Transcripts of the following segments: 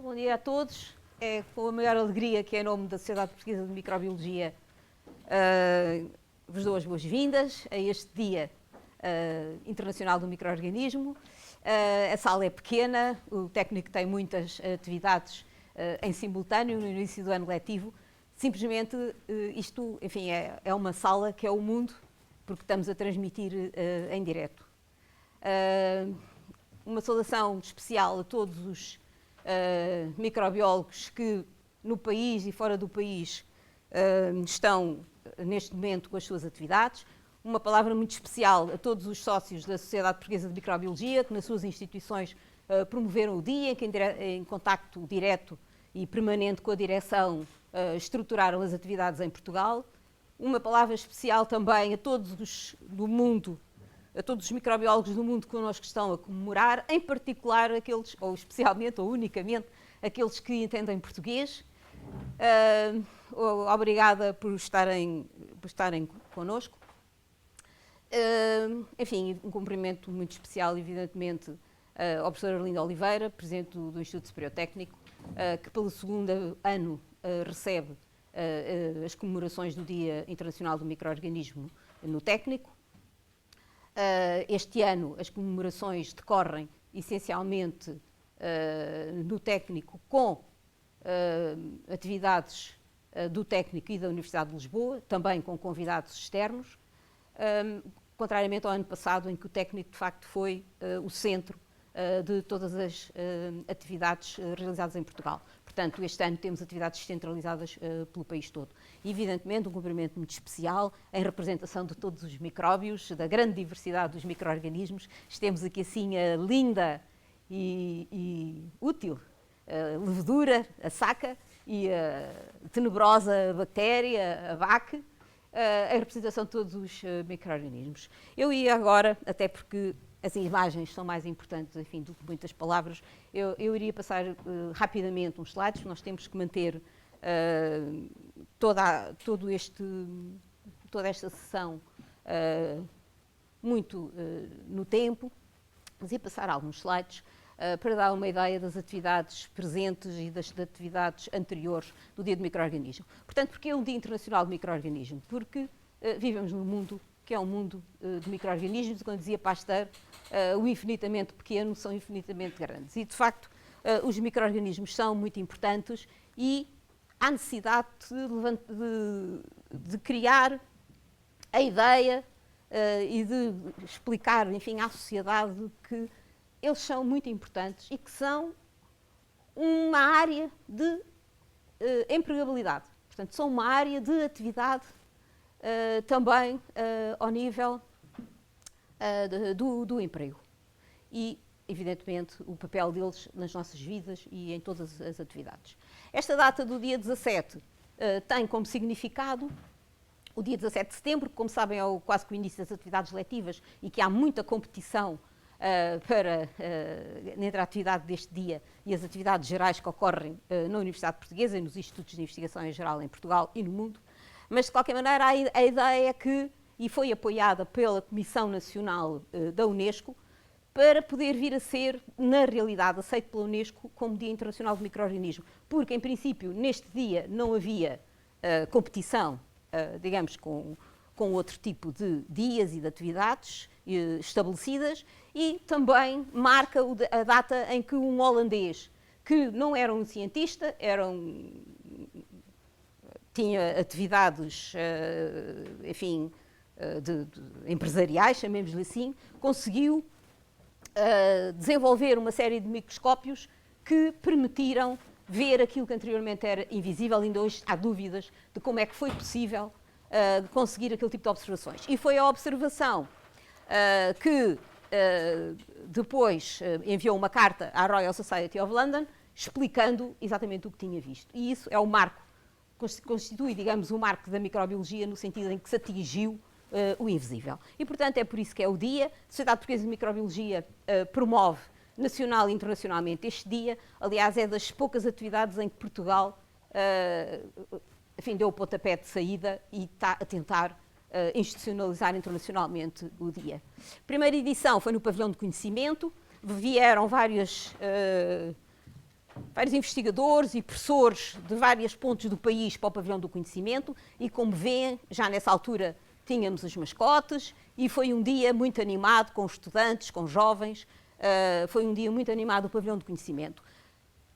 Bom dia a todos. É com a maior alegria que, em nome da Sociedade Portuguesa de Microbiologia, vos dou as boas-vindas a este Dia Internacional do Micro-Organismo. A sala é pequena, o técnico tem muitas atividades em simultâneo no início do ano letivo. Simplesmente isto, enfim, é uma sala que é o mundo, porque estamos a transmitir em direto. Uma saudação especial a todos os microbiólogos que no país e fora do país estão neste momento com as suas atividades. Uma palavra muito especial a todos os sócios da Sociedade Portuguesa de Microbiologia que nas suas instituições promoveram o dia, que em contacto direto e permanente com a direção estruturaram as atividades em Portugal. Uma palavra especial também a todos os do mundo, a todos os microbiólogos do mundo que connosco estão a comemorar, em particular aqueles, ou especialmente, ou unicamente, aqueles que entendem português. Obrigada por estarem connosco. Enfim, um cumprimento muito especial, evidentemente, ao professor Arlindo Oliveira, presidente do Instituto Superior Técnico, que pelo segundo ano recebe as comemorações do Dia Internacional do Micro-Organismo no Técnico. Este ano as comemorações decorrem essencialmente no Técnico com atividades do Técnico e da Universidade de Lisboa, também com convidados externos, contrariamente ao ano passado em que o Técnico de facto foi o centro de todas as atividades realizadas em Portugal. Portanto, este ano temos atividades descentralizadas pelo país todo. E, evidentemente, um cumprimento muito especial em representação de todos os micróbios, da grande diversidade dos micro-organismos. Temos aqui assim a linda e útil levedura, a saca, e a tenebrosa bactéria, a VAC, em representação de todos os micro-organismos. Eu ia agora, até porque as imagens são mais importantes, enfim, do que muitas palavras, eu iria passar rapidamente uns slides, porque nós temos que manter toda esta sessão muito no tempo, mas ia passar alguns slides para dar uma ideia das atividades presentes e das atividades anteriores do Dia do Micro-Organismo. Portanto, porquê é um Dia Internacional do Micro-Organismo? Porque vivemos num mundo que é um mundo de micro-organismos, e quando dizia Pasteur, o infinitamente pequeno são infinitamente grandes. E, de facto, os micro-organismos são muito importantes e há necessidade de criar a ideia e de explicar, enfim, à sociedade que eles são muito importantes e que são uma área de empregabilidade. Portanto, são uma área de atividade também ao nível do emprego. E, evidentemente, o papel deles nas nossas vidas e em todas as atividades. Esta data do dia 17 tem como significado o dia 17 de setembro, que, como sabem, é quase que o início das atividades letivas e que há muita competição entre a atividade deste dia e as atividades gerais que ocorrem na Universidade Portuguesa e nos institutos de investigação em geral em Portugal e no mundo. Mas, de qualquer maneira, a ideia é que, e foi apoiada pela Comissão Nacional da Unesco, para poder vir a ser, na realidade, aceito pela Unesco como Dia Internacional do Micro-Organismo. Porque, em princípio, neste dia não havia competição, digamos, com outro tipo de dias e de atividades estabelecidas, e também marca a data em que um holandês, que não era um cientista, tinha atividades, enfim, empresariais, chamemos-lhe assim, conseguiu desenvolver uma série de microscópios que permitiram ver aquilo que anteriormente era invisível. Ainda hoje há dúvidas de como é que foi possível conseguir aquele tipo de observações. E foi a observação que depois enviou uma carta à Royal Society of London explicando exatamente o que tinha visto. E isso é o marco, constitui, digamos, o marco da microbiologia no sentido em que se atingiu o invisível. E, portanto, é por isso que é o dia. A Sociedade Portuguesa de Microbiologia promove nacional e internacionalmente este dia. Aliás, é das poucas atividades em que Portugal enfim, deu o pontapé de saída e está a tentar institucionalizar internacionalmente o dia. A primeira edição foi no Pavilhão de Conhecimento. Vieram várias vários investigadores e professores de vários pontos do país para o Pavilhão do Conhecimento e, como veem, já nessa altura tínhamos os mascotes e foi um dia muito animado com estudantes, com jovens, foi um dia muito animado o Pavilhão do Conhecimento.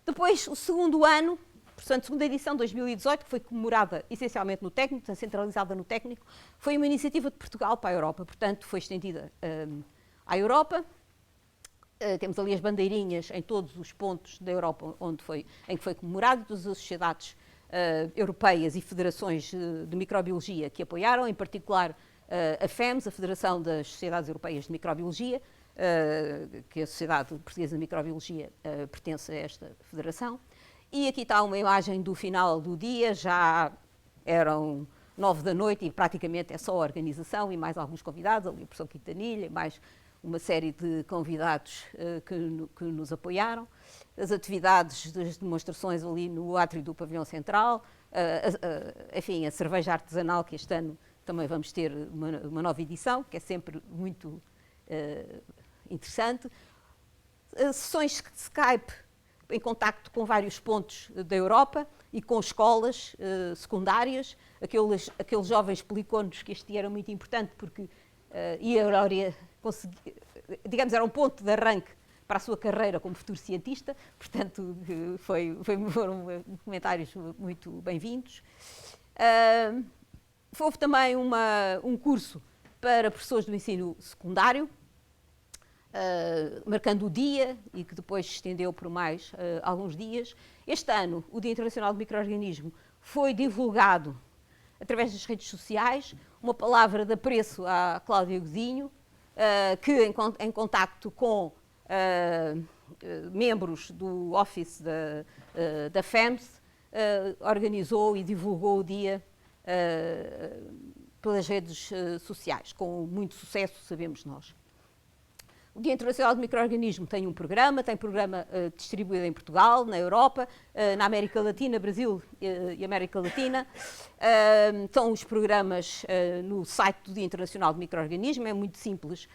Depois, o segundo ano, portanto, segunda edição, 2018, que foi comemorada essencialmente no técnico, centralizada no técnico, foi uma iniciativa de Portugal para a Europa, portanto, foi estendida à Europa. Temos ali as bandeirinhas em todos os pontos da Europa em que foi comemorado, todas as sociedades europeias e federações de microbiologia que apoiaram, em particular a FEMS, a Federação das Sociedades Europeias de Microbiologia, que a Sociedade Portuguesa de Microbiologia pertence a esta federação. E aqui está uma imagem do final do dia, já eram 9 da noite e praticamente é só a organização e mais alguns convidados, ali o professor Quintanilha e mais uma série de convidados que nos apoiaram. As atividades das demonstrações ali no átrio do Pavilhão Central, enfim, a cerveja artesanal, que este ano também vamos ter uma nova edição, que é sempre muito interessante. Sessões de Skype em contacto com vários pontos da Europa e com escolas secundárias. Aqueles jovens explicou-nos que este dia era muito importante porque digamos, era um ponto de arranque para a sua carreira como futuro cientista, portanto, foram comentários muito bem-vindos. Houve também um curso para professores do ensino secundário, marcando o dia e que depois se estendeu por mais alguns dias. Este ano, o Dia Internacional do Micro-Organismo foi divulgado através das redes sociais, uma palavra de apreço à Cláudia Godinho, que em contacto com membros do Office da FEMS, organizou e divulgou o dia pelas redes sociais, com muito sucesso, sabemos nós. O Dia Internacional do Micro-Organismo tem programa distribuído em Portugal, na Europa, na América Latina, Brasil e América Latina. São os programas no site do Dia Internacional do Micro-Organismo, é muito simples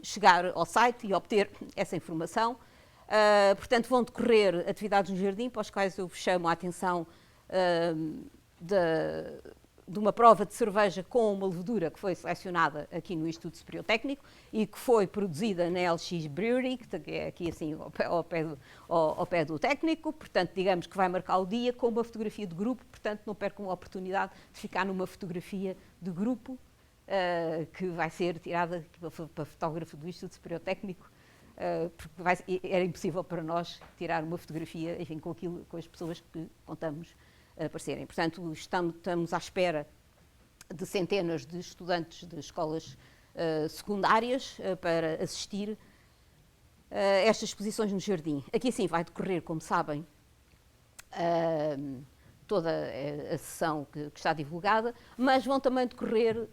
chegar ao site e obter essa informação. Portanto, vão decorrer atividades no jardim, para as quais eu vos chamo a atenção de uma prova de cerveja com uma levedura que foi selecionada aqui no Instituto Superior Técnico e que foi produzida na LX Brewery, que é aqui assim ao pé do técnico. Portanto, digamos que vai marcar o dia com uma fotografia de grupo, portanto não percam a oportunidade de ficar numa fotografia de grupo que vai ser tirada para fotógrafo do Instituto Superior Técnico, porque era impossível para nós tirar uma fotografia, enfim, com as pessoas que contamos aparecerem. Portanto, estamos à espera de centenas de estudantes de escolas secundárias para assistir a estas exposições no jardim. Aqui sim vai decorrer, como sabem, toda a sessão que está divulgada, mas vão também decorrer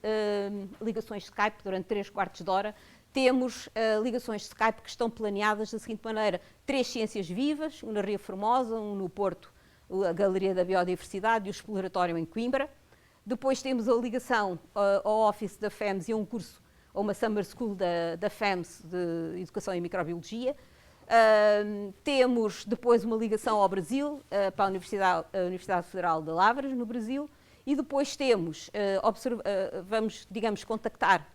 ligações Skype durante 3/4 de hora. Temos ligações Skype que estão planeadas da seguinte maneira: 3 ciências vivas, um na Ria Formosa, um no Porto, a Galeria da Biodiversidade e o Exploratório em Coimbra. Depois temos a ligação ao Office da FEMS e a um curso, a uma Summer School da FEMS de Educação em Microbiologia. Temos depois uma ligação ao Brasil, para a Universidade Federal de Lavras, no Brasil. E depois temos, vamos, digamos, contactar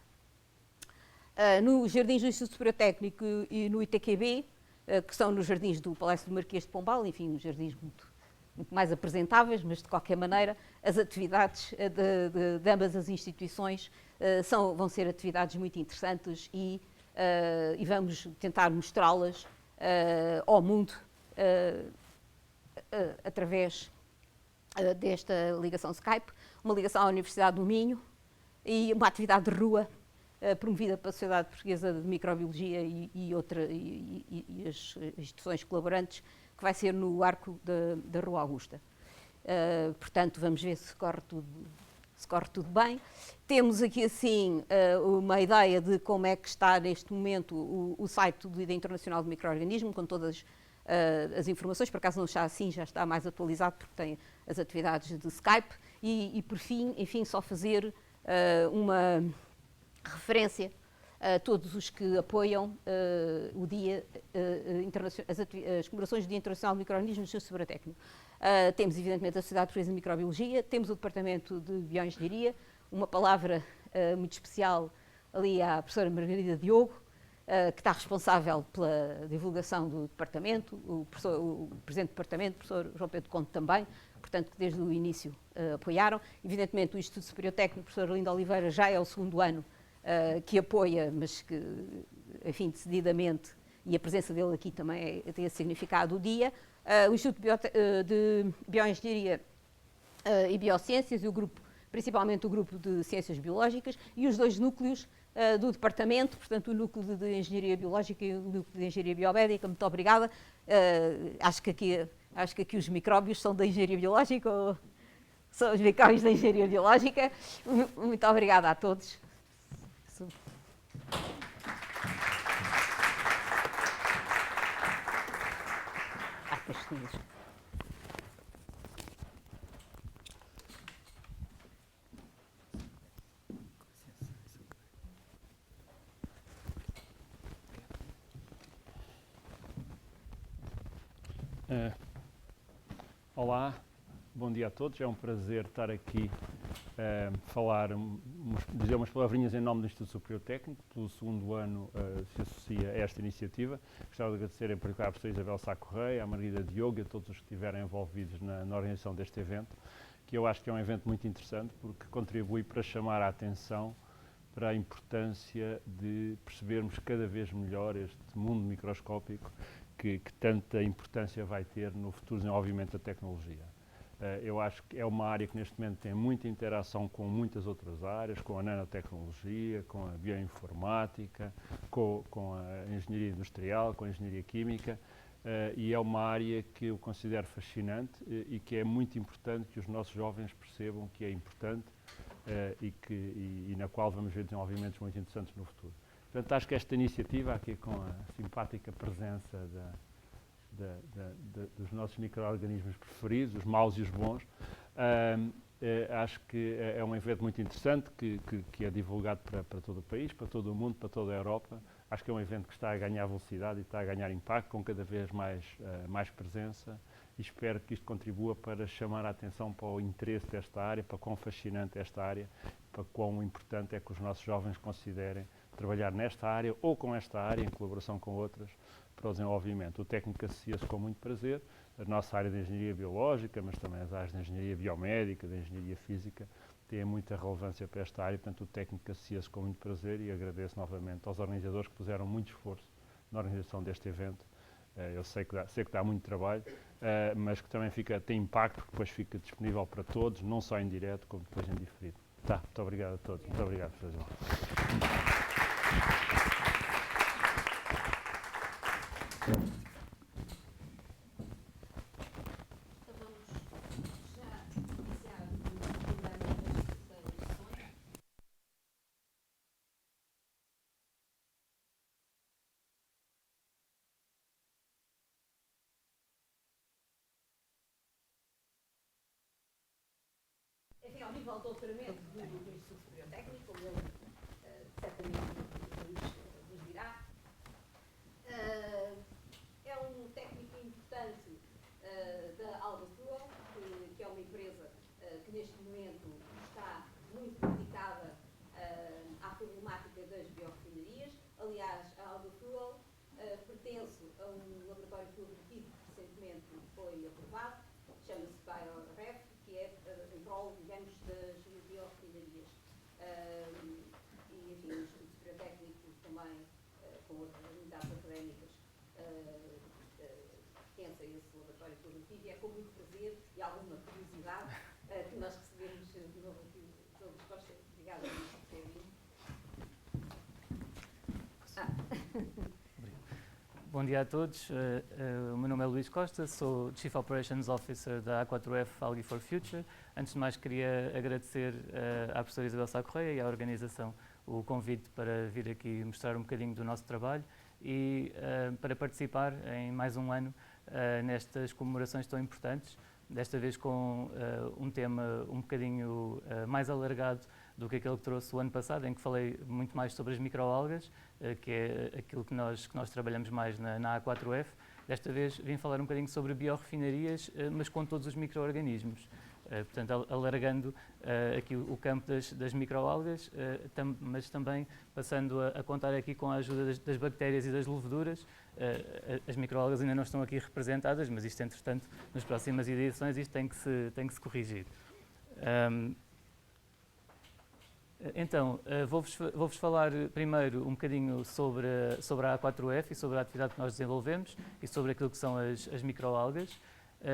nos Jardins do Instituto Superior Técnico e no ITQB, que são nos Jardins do Palácio do Marquês de Pombal, enfim, uns jardins muito mais apresentáveis, mas de qualquer maneira as atividades de ambas as instituições vão ser atividades muito interessantes e vamos tentar mostrá-las ao mundo através desta ligação Skype, uma ligação à Universidade do Minho e uma atividade de rua promovida pela Sociedade Portuguesa de Microbiologia e as instituições colaborantes, que vai ser no Arco da Rua Augusta. Portanto, vamos ver se corre tudo bem. Temos aqui, assim, uma ideia de como é que está neste momento o site do Dia Internacional do Micro-Organismo, com todas as informações. Por acaso não está assim, já está mais atualizado, porque tem as atividades de Skype. E por fim, enfim, só fazer uma referência a todos os que apoiam o Dia as comemorações do Dia Internacional do Micro-Organismos no Sistema Técnico. Temos, evidentemente, a Sociedade Portuguesa de Microbiologia, temos o Departamento de Bioengenharia, uma palavra muito especial ali à professora Margarida Diogo, que está responsável pela divulgação do departamento, o presidente do departamento, o professor João Pedro Conte também, portanto, que desde o início apoiaram. Evidentemente, o Instituto Superior Técnico, o professor Arlindo Oliveira, já é o segundo ano que apoia, mas que, enfim, decididamente, e a presença dele aqui também tem significado o dia. O Instituto de Bioengenharia e Biociências e o grupo, principalmente o grupo de Ciências Biológicas, e os dois núcleos do departamento, portanto, o núcleo de Engenharia Biológica e o núcleo de Engenharia Biomédica. Muito obrigada. Acho que aqui os micróbios são da Engenharia Biológica ou são os micróbios da Engenharia Biológica. Muito obrigada a todos. Olá, bom dia a todos. É um prazer estar aqui dizer umas palavrinhas em nome do Instituto Superior Técnico, que pelo segundo ano se associa a esta iniciativa. Gostava de agradecer em particular à professora Isabel Sá Correia, à Margarida Diogo e a todos os que estiverem envolvidos na organização deste evento, que eu acho que é um evento muito interessante porque contribui para chamar a atenção para a importância de percebermos cada vez melhor este mundo microscópico que tanta importância vai ter no futuro desenvolvimento da tecnologia. Eu acho que é uma área que neste momento tem muita interação com muitas outras áreas, com a nanotecnologia, com a bioinformática, com a engenharia industrial, com a engenharia química, e é uma área que eu considero fascinante e que é muito importante que os nossos jovens percebam que é importante e na qual vamos ver desenvolvimentos muito interessantes no futuro. Portanto, acho que esta iniciativa, aqui com a simpática presença dos nossos micro-organismos preferidos, os maus e os bons, acho que é um evento muito interessante que é divulgado para todo o país, para todo o mundo, para toda a Europa. Acho que é um evento que está a ganhar velocidade e está a ganhar impacto, com cada vez mais presença, e espero que isto contribua para chamar a atenção para o interesse desta área, para quão fascinante é esta área, para quão importante é que os nossos jovens considerem trabalhar nesta área ou com esta área, em colaboração com outras, para o desenvolvimento. O técnico associa-se com muito prazer, a nossa área de engenharia biológica, mas também as áreas de engenharia biomédica, de engenharia física, têm muita relevância para esta área, portanto o técnico associa-se com muito prazer e agradeço novamente aos organizadores que puseram muito esforço na organização deste evento. Eu sei que dá muito trabalho, mas que também tem impacto, que depois fica disponível para todos, não só em direto, como depois em diferido. Muito obrigado a todos. Muito obrigado, professor João. Enfim, ao nível do doutoramento do Instituto Superior Técnico, como ele certamente nos dirá, é um técnico importante da Alba Fuel, que é uma empresa que neste momento está muito dedicada à problemática das biorrefinarias. Aliás, a Alba Fuel pertence a um laboratório colaborativo que recentemente foi aprovado, chama-se BioRef, que é em prol, digamos, das biorrefinarias. E, enfim, o Instituto Superior Técnico também, com outras unidades académicas, pertence a esse laboratório colaborativo, e é com muito prazer e alguma curiosidade que nós recebemos de novo aqui o Dr. Costa. Obrigada por ter vindo. Bom dia a todos. O meu nome é Luís Costa, sou Chief Operations Officer da A4F Algae for Future. Antes de mais, queria agradecer à professora Isabel Sá Correia e à organização o convite para vir aqui mostrar um bocadinho do nosso trabalho e para participar em mais um ano nestas comemorações tão importantes, desta vez com um tema um bocadinho mais alargado do que aquele que trouxe o ano passado, em que falei muito mais sobre as microalgas, que é aquilo que nós trabalhamos mais na A4F. Desta vez vim falar um bocadinho sobre biorrefinarias, mas com todos os micro-organismos. Portanto, alargando aqui o campo das microalgas, mas também passando a contar aqui com a ajuda das bactérias e das leveduras. As microalgas ainda não estão aqui representadas, mas isto, entretanto, nas próximas edições, isto tem que se corrigir. Então, vou-vos falar primeiro um bocadinho sobre a A4F e sobre a atividade que nós desenvolvemos e sobre aquilo que são as microalgas.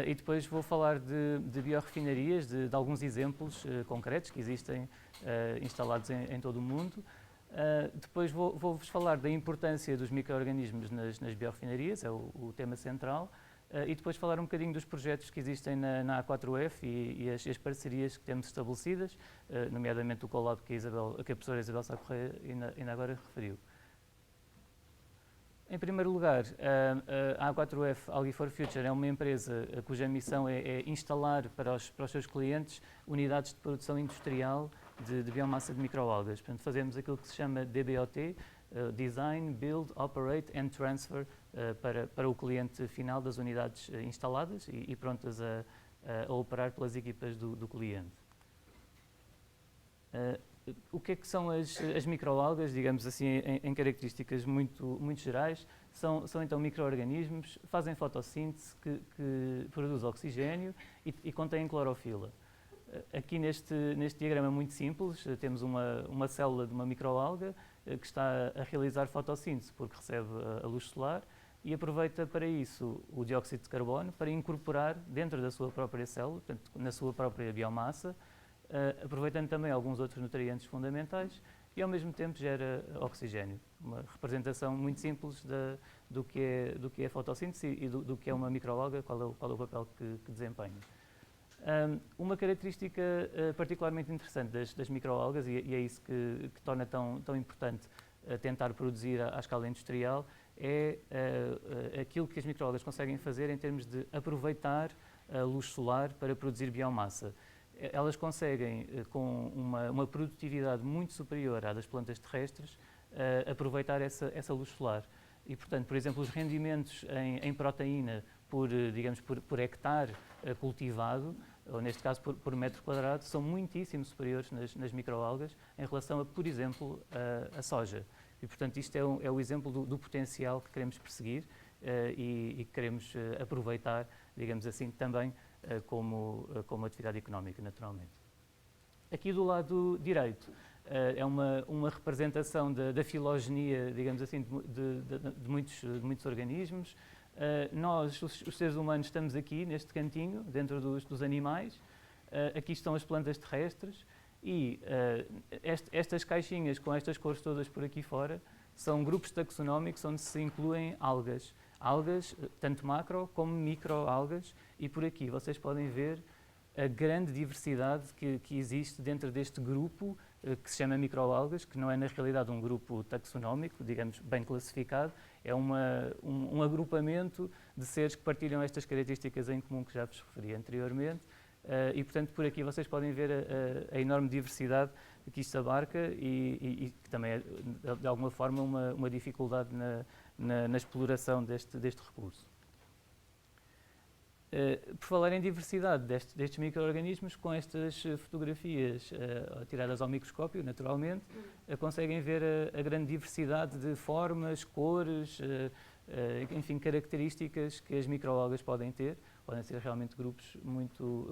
E depois vou falar de biorrefinarias, de alguns exemplos concretos que existem instalados em todo o mundo. Depois vou-vos falar da importância dos micro-organismos nas biorrefinarias, é o tema central. E depois falar um bocadinho dos projetos que existem na A4F e as parcerias que temos estabelecidas, nomeadamente o collab que a professora Isabel Sá Correia ainda agora referiu. Em primeiro lugar, a A4F Algae for Future é uma empresa cuja missão é instalar para os seus clientes unidades de produção industrial de biomassa de microalgas. Portanto, fazemos aquilo que se chama DBOT, Design, Build, Operate and Transfer, para o cliente final das unidades instaladas e prontas a operar pelas equipas do cliente. O que é que são as microalgas, digamos assim, em características muito gerais? São então micro-organismos, fazem fotossíntese, que produz oxigênio e contêm clorofila. Aqui neste diagrama muito simples, temos uma célula de uma microalga que está a realizar fotossíntese porque recebe a luz solar e aproveita para isso o dióxido de carbono para incorporar dentro da sua própria célula, portanto, na sua própria biomassa, aproveitando também alguns outros nutrientes fundamentais e ao mesmo tempo gera oxigênio. Uma representação muito simples do que é fotossíntese e do que é uma microalga, qual é o papel que desempenha. Uma característica particularmente interessante das microalgas, e é isso que torna tão importante tentar produzir à escala industrial, é aquilo que as microalgas conseguem fazer em termos de aproveitar a luz solar para produzir biomassa. Elas conseguem, com uma produtividade muito superior à das plantas terrestres, aproveitar essa luz solar. E, portanto, por exemplo, os rendimentos em proteína por hectare cultivado, ou neste caso por metro quadrado, são muitíssimo superiores nas microalgas em relação a, por exemplo, a soja. E, portanto, isto é o exemplo do potencial que queremos perseguir e que queremos aproveitar, digamos assim, também como atividade económica, naturalmente. Aqui do lado direito é uma representação da filogenia, digamos assim, de muitos organismos. Nós, os seres humanos, estamos aqui, neste cantinho, dentro dos animais. Aqui estão as plantas terrestres e estas caixinhas com estas cores todas por aqui fora são grupos taxonómicos onde se incluem algas. Algas, tanto macro como microalgas, e por aqui vocês podem ver a grande diversidade que existe dentro deste grupo que se chama microalgas, que não é na realidade um grupo taxonómico, digamos, bem classificado, é um agrupamento de seres que partilham estas características em comum que já vos referi anteriormente, e portanto por aqui vocês podem ver a enorme diversidade que isto abarca e que também é de alguma forma uma dificuldade na exploração deste recurso. Por falar em diversidade destes micro-organismos, com estas fotografias tiradas ao microscópio, naturalmente, conseguem ver a grande diversidade de formas, cores, enfim, características que as microalgas podem ter. Podem ser realmente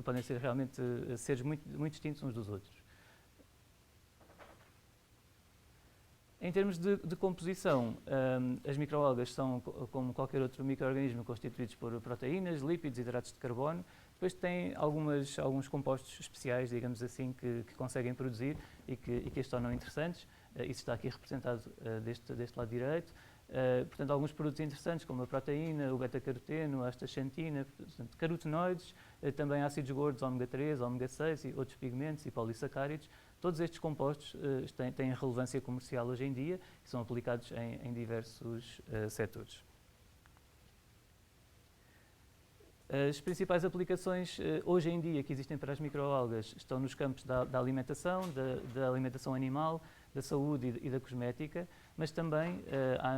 podem ser realmente seres muito distintos uns dos outros. Em termos de composição, as microalgas são, como qualquer outro micro-organismo, constituídos por proteínas, lípidos e hidratos de carbono. Depois têm alguns compostos especiais, digamos assim, que conseguem produzir e que as tornam interessantes. Isso está aqui representado deste lado direito. Portanto, alguns produtos interessantes, como a proteína, o beta-caroteno, a astaxantina, portanto, carotenoides, também ácidos gordos, ômega 3, ômega 6 e outros pigmentos e polissacáridos. Todos estes compostos têm relevância comercial hoje em dia e são aplicados em diversos setores. As principais aplicações hoje em dia que existem para as microalgas estão nos campos da alimentação, da alimentação animal, da saúde e da cosmética, mas também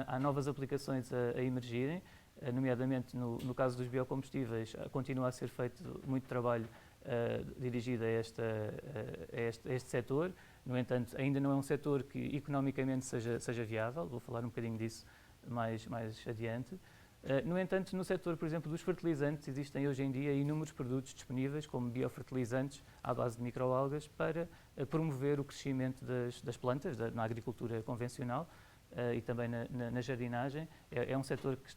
há novas aplicações a emergirem, nomeadamente no caso dos biocombustíveis, continua a ser feito muito trabalho dirigido a este setor. No entanto, ainda não é um setor que economicamente seja viável, vou falar um bocadinho disso mais adiante. No entanto, no setor, por exemplo, dos fertilizantes, existem hoje em dia inúmeros produtos disponíveis, como biofertilizantes à base de microalgas, para promover o crescimento das plantas na agricultura convencional e também na jardinagem. É um setor que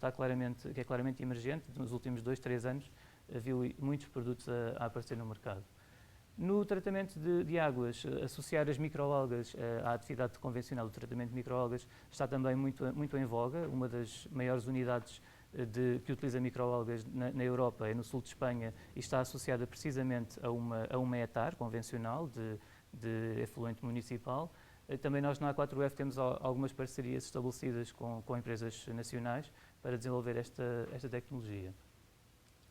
é claramente emergente. Nos últimos 2-3 anos viu muitos produtos a aparecer no mercado. No tratamento de águas, associar as microalgas à atividade convencional do tratamento de microalgas está também muito em voga. Uma das maiores unidades que utiliza microalgas na Europa é no sul de Espanha e está associada precisamente a uma etar convencional de efluente municipal. Também nós na A4F temos algumas parcerias estabelecidas com empresas nacionais para desenvolver esta tecnologia.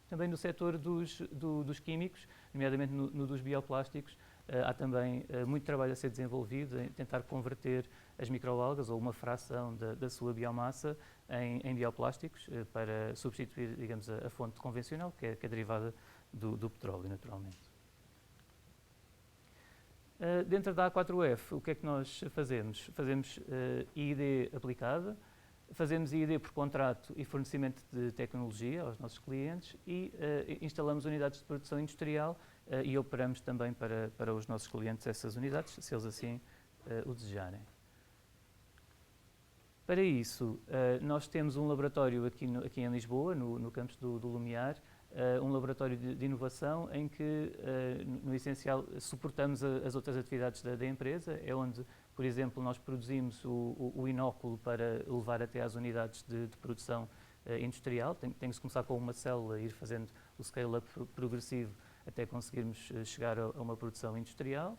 Também no setor dos químicos, nomeadamente no dos bioplásticos, há também muito trabalho a ser desenvolvido em tentar converter as microalgas ou uma fração da sua biomassa em bioplásticos para substituir, digamos, a fonte convencional, que é derivada do petróleo, naturalmente. Dentro da A4F, o que é que nós fazemos? Fazemos I+D aplicada, fazemos I+D por contrato e fornecimento de tecnologia aos nossos clientes e instalamos unidades de produção industrial e operamos também para os nossos clientes essas unidades, se eles assim o desejarem. Para isso, nós temos um laboratório aqui em Lisboa, no campus do Lumiar, um laboratório de inovação em que, no essencial, suportamos as outras atividades da empresa. É onde, por exemplo, nós produzimos o inóculo para levar até às unidades de produção industrial. Tem que se começar com uma célula e ir fazendo o scale-up progressivo até conseguirmos chegar a uma produção industrial.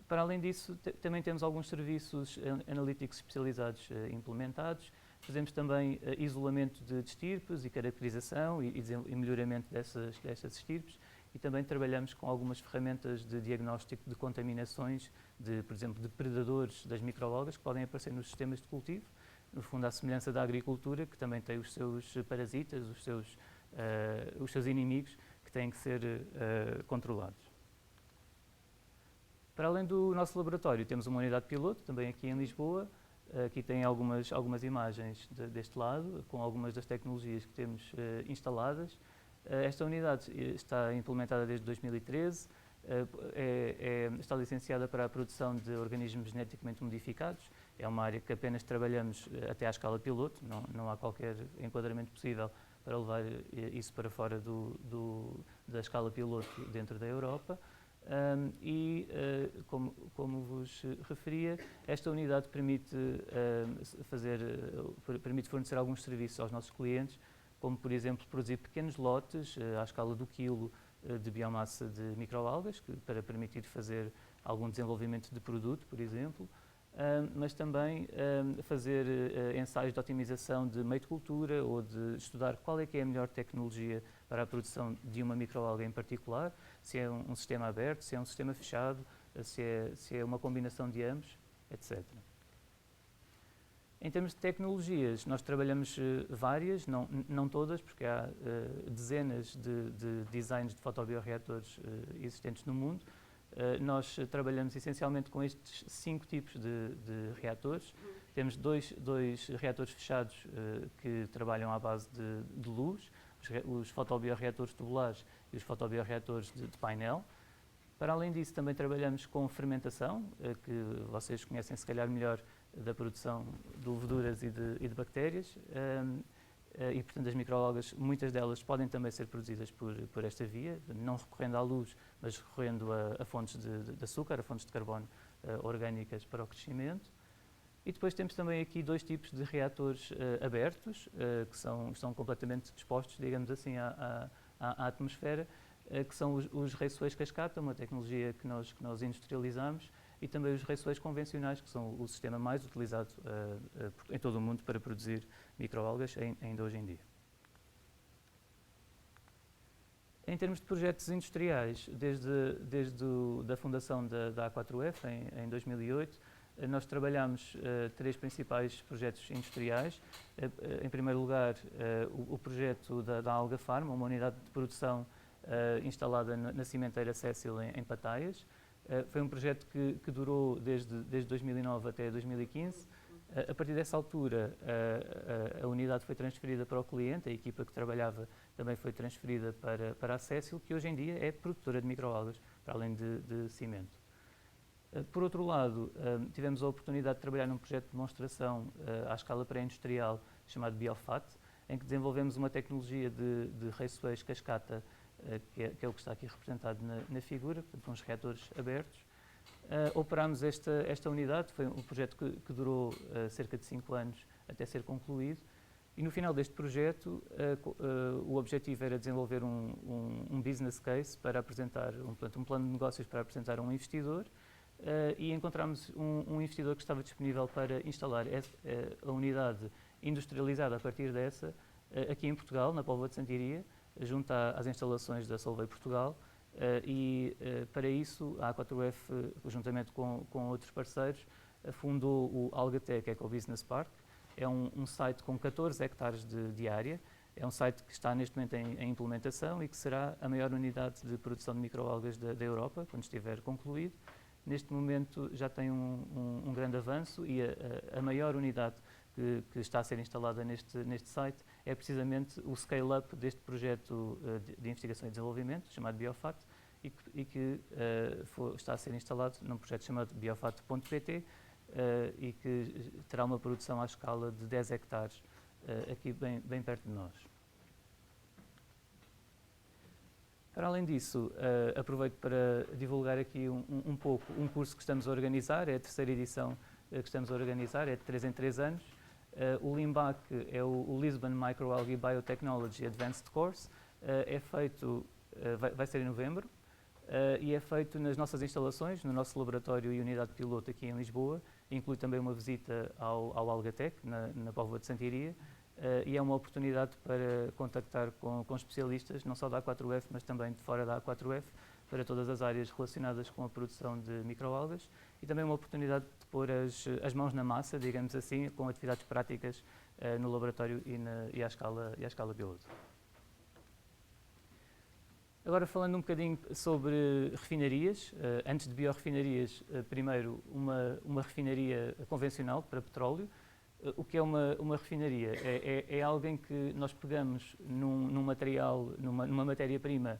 Para além disso, também temos alguns serviços analíticos especializados implementados. Fazemos também isolamento de estirpes e caracterização e melhoramento dessas estirpes. E também trabalhamos com algumas ferramentas de diagnóstico de contaminações, por exemplo, de predadores das microalgas que podem aparecer nos sistemas de cultivo. No fundo, à semelhança da agricultura, que também tem os seus parasitas, os seus inimigos, que têm que ser controlados. Para além do nosso laboratório, temos uma unidade piloto, também aqui em Lisboa. Aqui tem algumas imagens deste lado, com algumas das tecnologias que temos instaladas. Esta unidade está implementada desde 2013, está licenciada para a produção de organismos geneticamente modificados. É uma área que apenas trabalhamos até à escala piloto, não há qualquer enquadramento possível para levar isso para fora da escala piloto dentro da Europa. Como vos referia, esta unidade permite fornecer alguns serviços aos nossos clientes, como, por exemplo, produzir pequenos lotes à escala do quilo de biomassa de microalgas, para permitir fazer algum desenvolvimento de produto, por exemplo, mas também fazer ensaios de otimização de meio de cultura ou de estudar qual é que é a melhor tecnologia para a produção de uma microalga em particular, se é um sistema aberto, se é um sistema fechado, se é uma combinação de ambos, etc. Em termos de tecnologias, nós trabalhamos várias, não todas, porque há dezenas de designs de fotobioreatores existentes no mundo. Nós trabalhamos essencialmente com estes 5 tipos de reatores. Temos dois reatores fechados que trabalham à base de luz, os fotobioreatores tubulares e os fotobioreatores de painel. Para além disso, também trabalhamos com fermentação, que vocês conhecem se calhar melhor da produção de leveduras e de bactérias. E, portanto, as microalgas, muitas delas podem também ser produzidas por esta via, não recorrendo à luz, mas recorrendo a fontes de açúcar, a fontes de carbono orgânicas para o crescimento. E depois temos também aqui 2 tipos de reatores abertos, que estão completamente expostos, digamos assim, à atmosfera, que são os raiçoeiros cascata, uma tecnologia que nós industrializamos, e também os raiçoeiros convencionais, que são o sistema mais utilizado em todo o mundo para produzir microalgas ainda hoje em dia. Em termos de projetos industriais, desde da fundação da A4F, em 2008, nós trabalhamos 3 principais projetos industriais. Em primeiro lugar, o projeto da Alga Farma, uma unidade de produção instalada na cimenteira Cécil em Pataias. Foi um projeto que durou desde 2009 até 2015. A partir dessa altura, a unidade foi transferida para o cliente, a equipa que trabalhava também foi transferida para a Cécil, que hoje em dia é produtora de microalgas, para além de cimento. Por outro lado, tivemos a oportunidade de trabalhar num projeto de demonstração à escala pré-industrial chamado Biofat, em que desenvolvemos uma tecnologia de raceways cascata, que é o que está aqui representado na figura, portanto, uns reatores abertos. Operámos esta unidade, foi um projeto que durou cerca de 5 anos até ser concluído, e no final deste projeto o objetivo era desenvolver um business case para apresentar, um plano de negócios para apresentar a um investidor, e encontramos um investidor que estava disponível para instalar a unidade industrializada a partir dessa, aqui em Portugal, na Póvoa de Santiria, junto às instalações da Solvay Portugal, e para isso a A4F, juntamente com outros parceiros, fundou o Algatec Eco Business Park. É um site com 14 hectares de área, é um site que está neste momento em implementação e que será a maior unidade de produção de microalgas da Europa, quando estiver concluído. Neste momento já tem um grande avanço e a maior unidade que está a ser instalada neste site é precisamente o scale-up deste projeto de investigação e desenvolvimento, chamado Biofat, e que está a ser instalado num projeto chamado biofat.pt, e que terá uma produção à escala de 10 hectares, aqui bem perto de nós. Para além disso, aproveito para divulgar aqui um pouco um curso que estamos a organizar, é a 3ª edição que estamos a organizar, é de 3 em 3 anos. O LIMBAC é o Lisbon Microalgae Biotechnology Advanced Course, é feito, vai ser em novembro, e é feito nas nossas instalações, no nosso laboratório e unidade piloto aqui em Lisboa. Inclui também uma visita ao Algatec, na Póvoa de Santiria, e é uma oportunidade para contactar com especialistas, não só da A4F, mas também de fora da A4F, para todas as áreas relacionadas com a produção de microalgas, e também uma oportunidade de pôr as mãos na massa, digamos assim, com atividades práticas no laboratório e à escala piloto. Agora, falando um bocadinho sobre refinarias, antes de biorrefinarias, primeiro uma refinaria convencional para petróleo. O que é uma refinaria? É algo em que nós pegamos num material, numa matéria-prima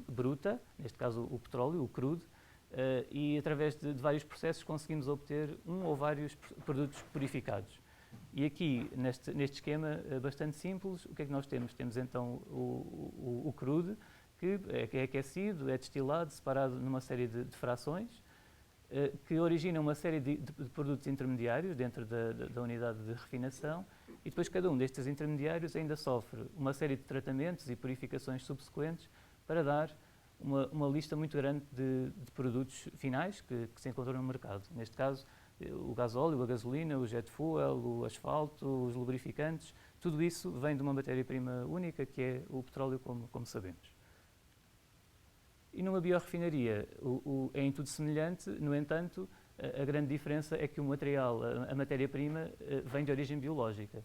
bruta, neste caso o petróleo, o crude, e através de vários processos conseguimos obter um ou vários produtos purificados. E aqui, neste esquema bastante simples, o que é que nós temos? Temos então o crude, que é aquecido, é destilado, separado numa série de frações, que originam uma série de produtos intermediários dentro da unidade de refinação, e depois cada um destes intermediários ainda sofre uma série de tratamentos e purificações subsequentes para dar uma lista muito grande de produtos finais que se encontram no mercado. Neste caso, o gasóleo, a gasolina, o jet fuel, o asfalto, os lubrificantes, tudo isso vem de uma matéria-prima única, que é o petróleo, como sabemos. E numa biorrefinaria é em tudo semelhante, no entanto, a grande diferença é que o material, a matéria-prima, vem de origem biológica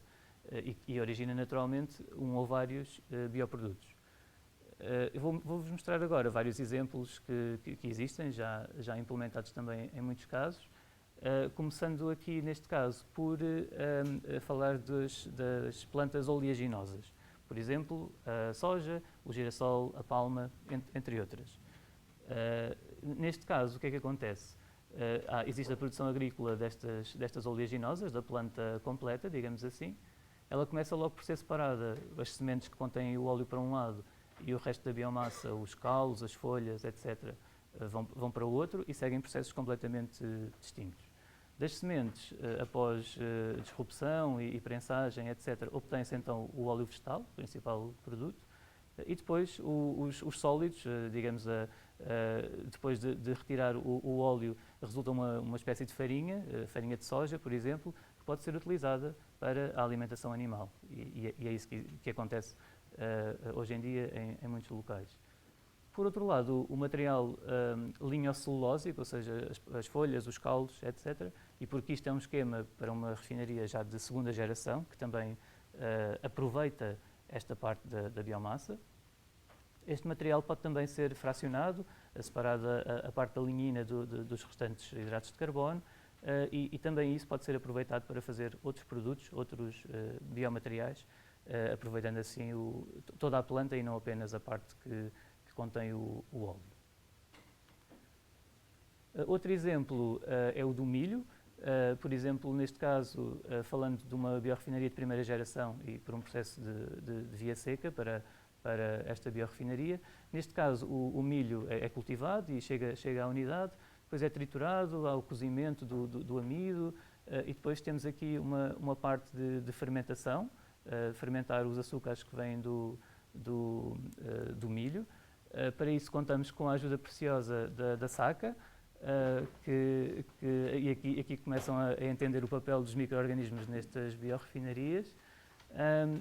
e origina naturalmente um ou vários bioprodutos. Eu vou-vos mostrar agora vários exemplos que existem, já implementados também em muitos casos, começando aqui neste caso por falar das plantas oleaginosas. Por exemplo, a soja, o girassol, a palma, entre outras. Neste caso, o que é que acontece? Existe a produção agrícola destas oleaginosas, da planta completa, digamos assim. Ela começa logo por ser separada, as sementes que contêm o óleo para um lado e o resto da biomassa, os caules, as folhas, etc., vão para o outro e seguem processos completamente distintos. Das sementes, após disrupção e prensagem, etc., obtém-se então o óleo vegetal, o principal produto, e depois os sólidos, digamos, depois de retirar o óleo, resulta uma espécie de farinha, farinha de soja, por exemplo, que pode ser utilizada para a alimentação animal. E é isso que acontece hoje em dia em muitos locais. Por outro lado, o material linhocelulósico, ou seja, as folhas, os caules, etc., e porque isto é um esquema para uma refinaria já de segunda geração, que também aproveita esta parte da biomassa, este material pode também ser fracionado, separada a parte da lignina dos restantes hidratos de carbono, e também isso pode ser aproveitado para fazer outros produtos, outros biomateriais, aproveitando assim toda a planta e não apenas a parte que contém o óleo. Outro exemplo é o do milho. Por exemplo, neste caso, falando de uma biorefinaria de primeira geração e por um processo de via seca para esta biorefinaria. Neste caso, o milho é cultivado e chega à unidade, depois é triturado, há o cozimento do amido, e depois temos aqui uma parte de fermentação, fermentar os açúcares que vêm do milho. Para isso contamos com a ajuda preciosa da saca, e aqui começam a entender o papel dos micro-organismos nestas biorrefinarias.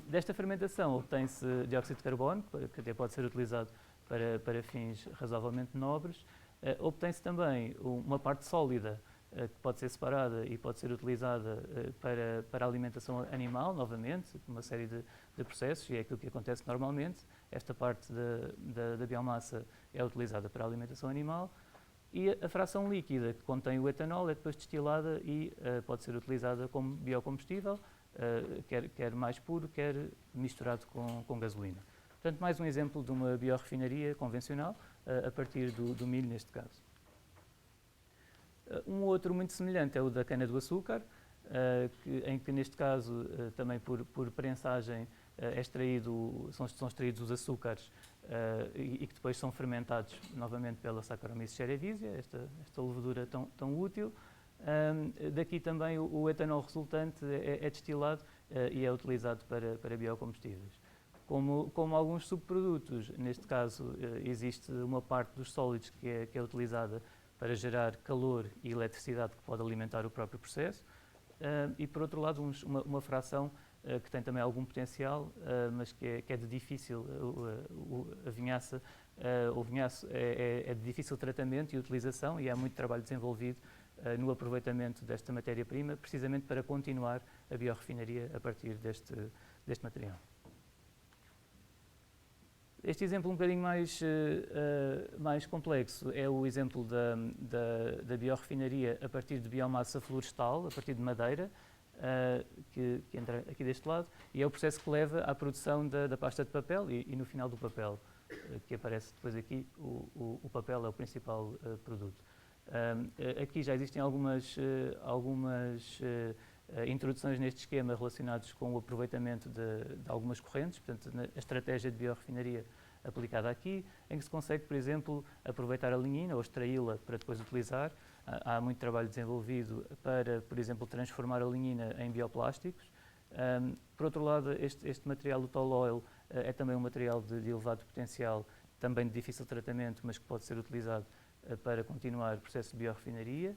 Desta fermentação obtém-se dióxido de carbono, que até pode ser utilizado para fins razoavelmente nobres. Obtém-se também uma parte sólida, que pode ser separada e pode ser utilizada para a alimentação animal, novamente, uma série de processos, e é aquilo que acontece normalmente. Esta parte da biomassa é utilizada para a alimentação animal, e a fração líquida, que contém o etanol, é depois destilada e pode ser utilizada como biocombustível, quer mais puro, quer misturado com gasolina. Portanto, mais um exemplo de uma biorefinaria convencional, a partir do milho, neste caso. Um outro muito semelhante é o da cana-do-açúcar, em que neste caso, também por prensagem, são extraídos os açúcares e que depois são fermentados novamente pela Saccharomyces cerevisiae, esta levedura tão útil. Daqui também o etanol resultante é destilado e é utilizado para biocombustíveis. Como alguns subprodutos, neste caso existe uma parte dos sólidos que é utilizada para gerar calor e eletricidade que pode alimentar o próprio processo, e por outro lado uma fração que tem também algum potencial, mas que é de difícil, a vinhaça, o vinhaço é de difícil tratamento e utilização, e há muito trabalho desenvolvido no aproveitamento desta matéria-prima, precisamente para continuar a biorefinaria a partir deste material. Este exemplo um bocadinho mais complexo é o exemplo da biorefinaria a partir de biomassa florestal, a partir de madeira, que entra aqui deste lado, e é o processo que leva à produção da pasta de papel e no final do papel, que aparece depois aqui, o papel é o principal produto. Aqui já existem algumas introduções neste esquema relacionados com o aproveitamento de algumas correntes, portanto, a estratégia de biorefinaria aplicada aqui, em que se consegue, por exemplo, aproveitar a lignina ou extraí-la para depois utilizar. Há muito trabalho desenvolvido para, por exemplo, transformar a lignina em bioplásticos. Por outro lado, este material, o tall oil, é também um material de elevado potencial, também de difícil tratamento, mas que pode ser utilizado para continuar o processo de biorefinaria.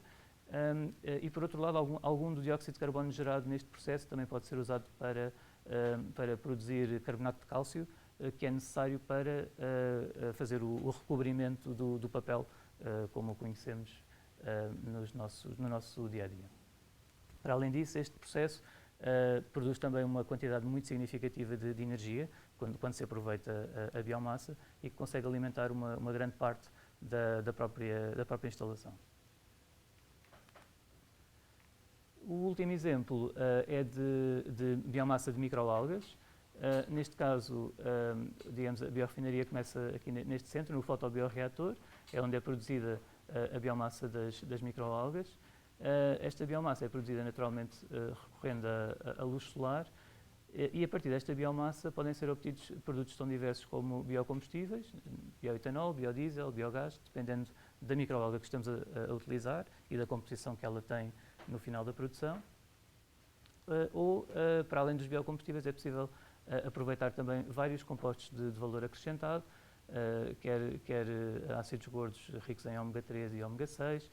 E, por outro lado, algum do dióxido de carbono gerado neste processo também pode ser usado para produzir carbonato de cálcio, que é necessário para fazer o recobrimento do papel, como o conhecemos no nosso dia-a-dia. Para além disso, este processo produz também uma quantidade muito significativa de energia, quando se aproveita a biomassa, e que consegue alimentar uma grande parte da própria instalação. O último exemplo é de biomassa de microalgas. Neste caso, digamos, a biorefinaria começa aqui neste centro, no fotobioreator, é onde é produzida a biomassa das microalgas. Esta biomassa é produzida naturalmente recorrendo à luz solar, e a partir desta biomassa podem ser obtidos produtos tão diversos como biocombustíveis, bioetanol, biodiesel, biogás, dependendo da microalga que estamos a utilizar e da composição que ela tem no final da produção. Ou, para além dos biocombustíveis, é possível aproveitar também vários compostos de valor acrescentado, quer ácidos gordos ricos em ômega 3 e ômega 6,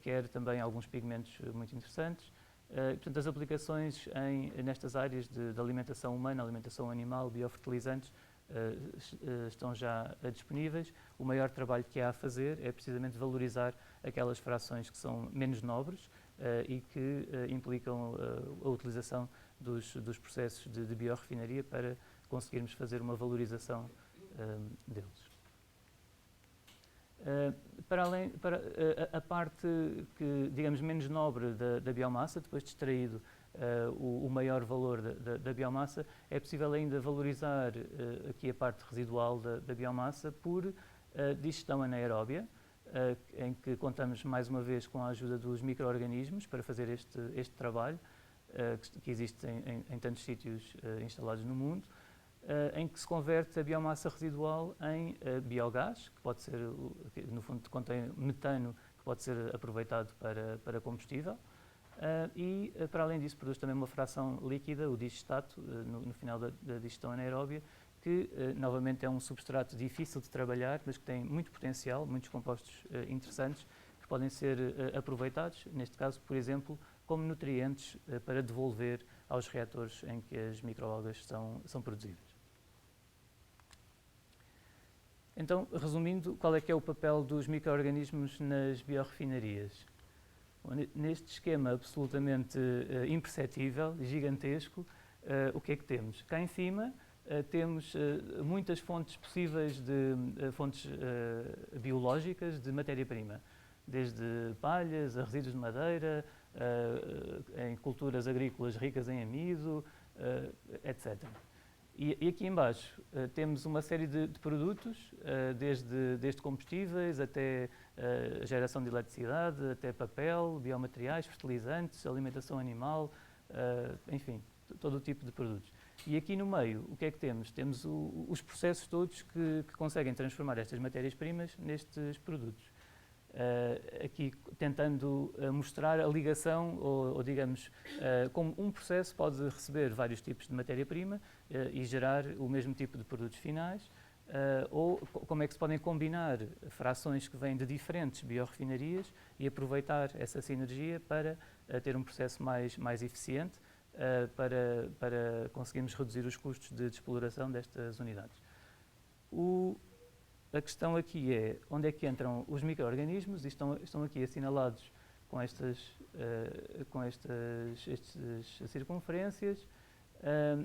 quer também alguns pigmentos muito interessantes, Portanto, as aplicações nestas áreas de alimentação humana, alimentação animal, biofertilizantes, estão já disponíveis. O maior trabalho que há a fazer é precisamente valorizar aquelas frações que são menos nobres e que implicam a utilização dos processos de biorefinaria para conseguirmos fazer uma valorização deles. Para a parte que, digamos, menos nobre da biomassa, depois de extraído o maior valor da biomassa, é possível ainda valorizar aqui a parte residual da biomassa por digestão anaeróbia, em que contamos mais uma vez com a ajuda dos micro-organismos para fazer este trabalho, que existe em tantos sítios instalados no mundo, em que se converte a biomassa residual em biogás, que pode ser, no fundo, contém metano, que pode ser aproveitado para combustível, e, para além disso, produz também uma fração líquida, o digestato, no final da digestão anaeróbia, que, novamente, é um substrato difícil de trabalhar, mas que tem muito potencial, muitos compostos interessantes, que podem ser aproveitados, neste caso, por exemplo, como nutrientes para devolver aos reatores em que as microalgas são produzidas. Então, resumindo, qual é que é o papel dos micro-organismos nas biorefinarias? Neste esquema absolutamente imperceptível, gigantesco, o que é que temos? Cá em cima temos muitas fontes possíveis de fontes biológicas de matéria-prima, desde palhas a resíduos de madeira, em culturas agrícolas ricas em amido, etc. E aqui embaixo temos uma série de produtos, desde combustíveis até geração de eletricidade, até papel, biomateriais, fertilizantes, alimentação animal, enfim, todo o tipo de produtos. E aqui no meio, o que é que temos? Temos os processos todos que conseguem transformar estas matérias-primas nestes produtos. Aqui tentando mostrar a ligação, ou digamos, como um processo pode receber vários tipos de matéria-prima e gerar o mesmo tipo de produtos finais, ou como é que se podem combinar frações que vêm de diferentes biorefinarias e aproveitar essa sinergia para ter um processo mais eficiente, para conseguirmos reduzir os custos de exploração destas unidades. A questão aqui é onde é que entram os micro-organismos, e estão aqui assinalados com estas circunferências.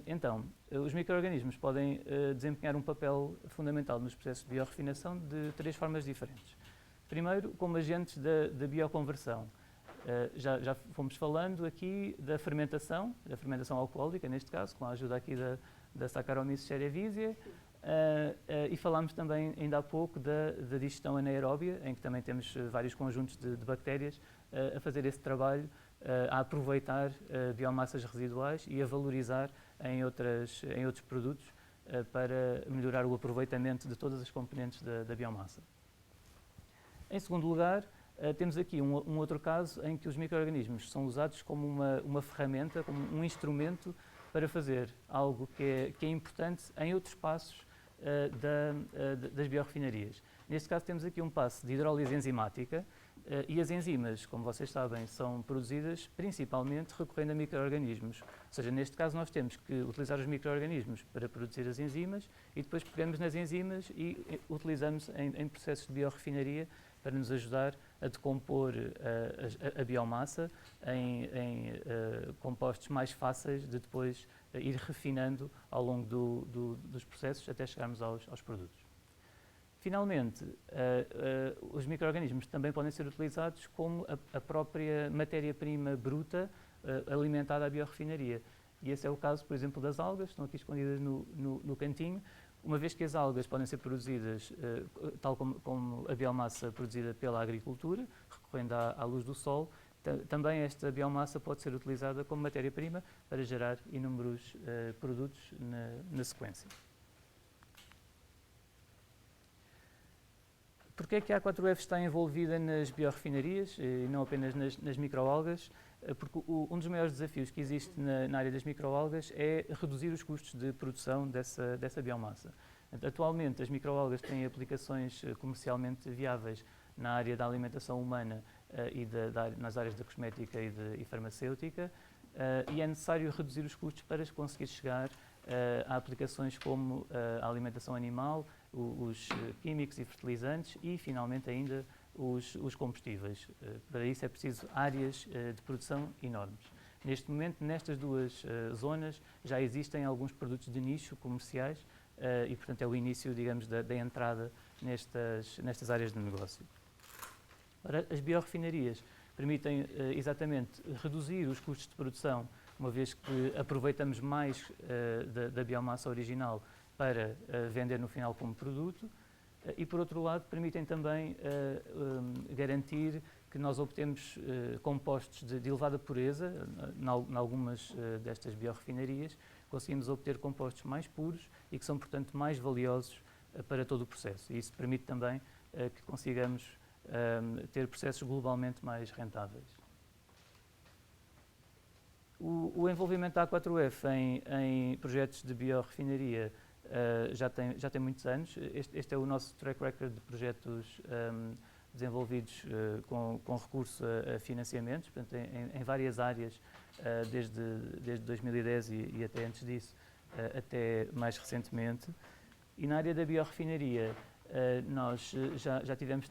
Então, os micro-organismos podem desempenhar um papel fundamental nos processos de biorefinação de três formas diferentes. Primeiro, como agentes da bioconversão. Já fomos falando aqui da fermentação alcoólica, neste caso, com a ajuda aqui da Saccharomyces cerevisiae. E falámos também, ainda há pouco, da digestão anaeróbia, em que também temos vários conjuntos de bactérias a fazer esse trabalho, a aproveitar biomassas residuais e a valorizar em outros produtos para melhorar o aproveitamento de todas as componentes da biomassa. Em segundo lugar, temos aqui um outro caso em que os micro-organismos são usados como uma ferramenta, como um instrumento para fazer algo que é importante em outros passos das biorefinarias. Neste caso temos aqui um passo de hidrólise enzimática e as enzimas, como vocês sabem, são produzidas principalmente recorrendo a micro-organismos. Ou seja, neste caso nós temos que utilizar os micro-organismos para produzir as enzimas e depois pegamos nas enzimas e utilizamos em processos de biorefinaria para nos ajudar a decompor a biomassa em compostos mais fáceis de depois ir refinando ao longo dos processos até chegarmos aos produtos. Finalmente, os micro-organismos também podem ser utilizados como a própria matéria-prima bruta alimentada à biorefinaria. E esse é o caso, por exemplo, das algas, estão aqui escondidas no cantinho. Uma vez que as algas podem ser produzidas, tal como a biomassa produzida pela agricultura, recorrendo à luz do sol, também esta biomassa pode ser utilizada como matéria-prima para gerar inúmeros produtos na sequência. Porquê é que a A4F está envolvida nas biorefinarias e não apenas nas microalgas? Porque um dos maiores desafios que existe na área das microalgas é reduzir os custos de produção dessa biomassa. Atualmente, as microalgas têm aplicações comercialmente viáveis na área da alimentação humana e nas áreas da cosmética e farmacêutica, e é necessário reduzir os custos para conseguir chegar a aplicações como a alimentação animal, os químicos e fertilizantes e, finalmente, ainda os combustíveis. Para isso é preciso áreas de produção enormes. Neste momento, nestas duas zonas, já existem alguns produtos de nicho comerciais e, portanto, é o início, digamos, da entrada nestas áreas de negócio. Ora, as biorrefinarias permitem exatamente reduzir os custos de produção, uma vez que aproveitamos mais da biomassa original para vender no final como produto, e por outro lado permitem também garantir que nós obtemos compostos de elevada pureza. Em algumas destas biorrefinarias conseguimos obter compostos mais puros e que são, portanto, mais valiosos para todo o processo. E isso permite também que consigamos ter processos globalmente mais rentáveis. O envolvimento da A4F em projetos de biorrefinaria já tem muitos anos. Este é o nosso track record de projetos desenvolvidos com recurso a financiamentos, portanto, em várias áreas, desde 2010 e até antes disso, até mais recentemente. E na área da biorrefinaria, nós já tivemos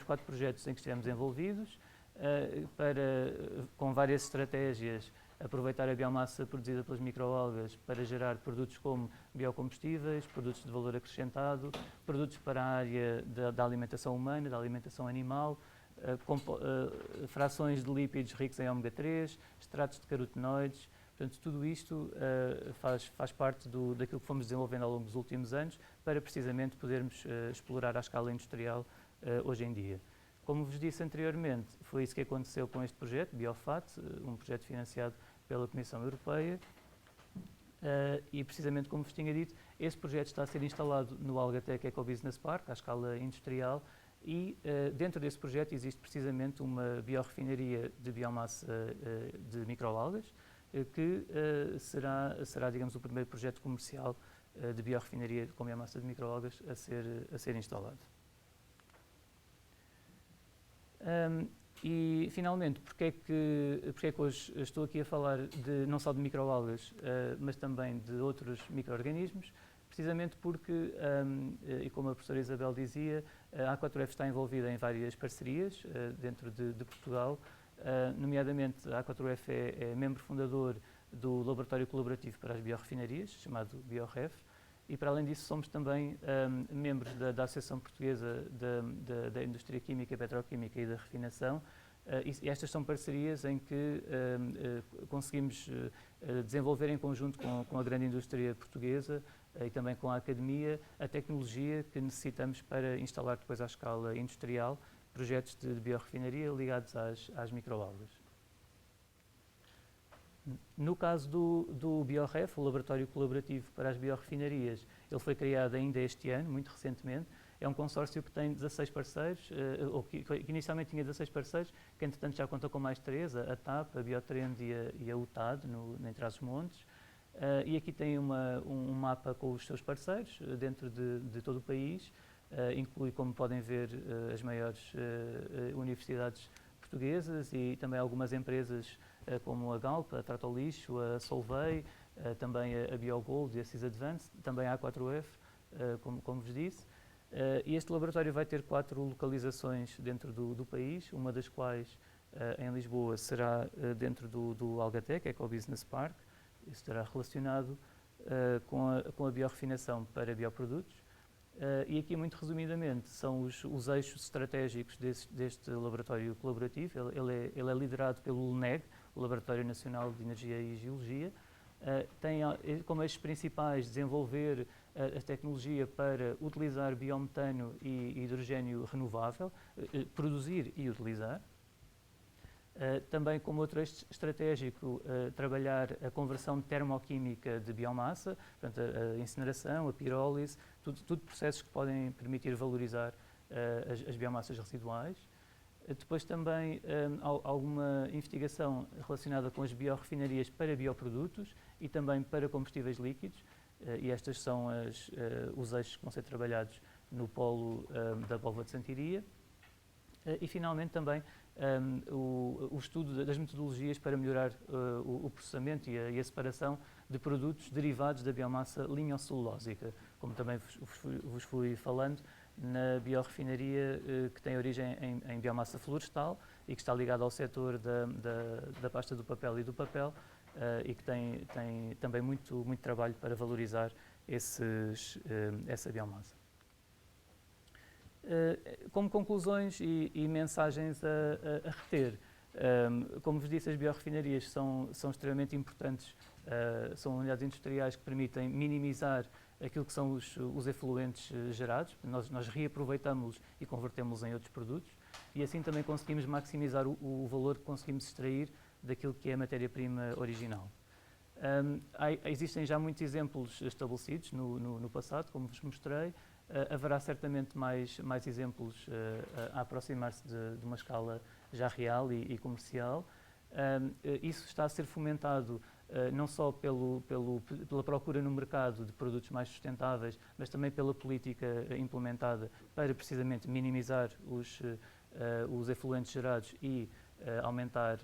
4 projetos em que estivemos envolvidos, com várias estratégias, aproveitar a biomassa produzida pelas microalgas para gerar produtos como biocombustíveis, produtos de valor acrescentado, produtos para a área da alimentação humana, da alimentação animal, frações de lípidos ricos em ômega 3, extratos de carotenoides. Portanto, tudo isto faz parte daquilo que fomos desenvolvendo ao longo dos últimos anos para precisamente podermos explorar à escala industrial hoje em dia. Como vos disse anteriormente, foi isso que aconteceu com este projeto, BioFat, um projeto financiado pela Comissão Europeia, e precisamente como vos tinha dito, esse projeto está a ser instalado no Algatec Ecobusiness Park, à escala industrial, e dentro desse projeto existe precisamente uma biorrefinaria de biomassa de microalgas, que será, digamos, o primeiro projeto comercial de biorrefinaria com biomassa de microalgas a ser instalado. E, finalmente, porque é que hoje estou aqui a falar não só de microalgas, mas também de outros micro-organismos? Precisamente porque, e como a professora Isabel dizia, a A4F está envolvida em várias parcerias dentro de Portugal, nomeadamente a A4F é membro fundador do Laboratório Colaborativo para as Biorrefinarias, chamado BioRef, e para além disso somos também membros da Associação Portuguesa da Indústria Química, Petroquímica e da Refinação, e estas são parcerias em que conseguimos desenvolver em conjunto com a grande indústria portuguesa e também com a academia a tecnologia que necessitamos para instalar depois à escala industrial projetos de biorrefinaria ligados às microalgas. No caso do BioRef, o Laboratório Colaborativo para as Biorrefinarias, ele foi criado ainda este ano, muito recentemente. É um consórcio que tem 16 parceiros, ou que inicialmente tinha 16 parceiros, que entretanto já conta com mais 3, a TAP, a Biotrend e a UTAD, em Trás-os-Montes. E aqui tem um mapa com os seus parceiros, dentro de todo o país. Inclui, como podem ver, as maiores universidades portuguesas e também algumas empresas como a Galp, a Tratolixo, a Solvay, também a BioGold e a Sysadvance, também a A4F, como vos disse. E este laboratório vai ter 4 localizações dentro do país, uma das quais em Lisboa será dentro do Algatec, Ecobusiness Park. Isso estará relacionado com a biorrefinação para bioprodutos. E aqui, muito resumidamente, são os eixos estratégicos deste laboratório colaborativo. Ele é liderado pelo LNEG, o Laboratório Nacional de Energia e Geologia. Tem como eixos principais desenvolver a tecnologia para utilizar biometano e hidrogênio renovável, produzir e utilizar. Também como outro eixo estratégico, trabalhar a conversão termoquímica de biomassa, portanto, a incineração, a pirólise, tudo processos que podem permitir valorizar as biomassas residuais. Depois também alguma investigação relacionada com as biorrefinarias para bioprodutos e também para combustíveis líquidos, e estes são os eixos que vão ser trabalhados no polo da Póvoa de Santiria. E, finalmente, também o estudo das metodologias para melhorar o processamento e a separação de produtos derivados da biomassa lignocelulósica, como também vos fui falando, na biorefinaria que tem origem em biomassa florestal e que está ligada ao setor da pasta do papel e do papel, e que tem também muito trabalho para valorizar essa biomassa. Como conclusões e mensagens a reter, como vos disse, as biorrefinarias são extremamente importantes, são unidades industriais que permitem minimizar aquilo que são os efluentes gerados, nós reaproveitamos-los e convertemos-los em outros produtos, e assim também conseguimos maximizar o valor que conseguimos extrair daquilo que é a matéria-prima original. Existem já muitos exemplos estabelecidos no passado, como vos mostrei. Haverá certamente mais exemplos a aproximar-se de uma escala já real e comercial. Isso está a ser fomentado não só pela procura no mercado de produtos mais sustentáveis, mas também pela política implementada para precisamente minimizar os efluentes gerados e aumentar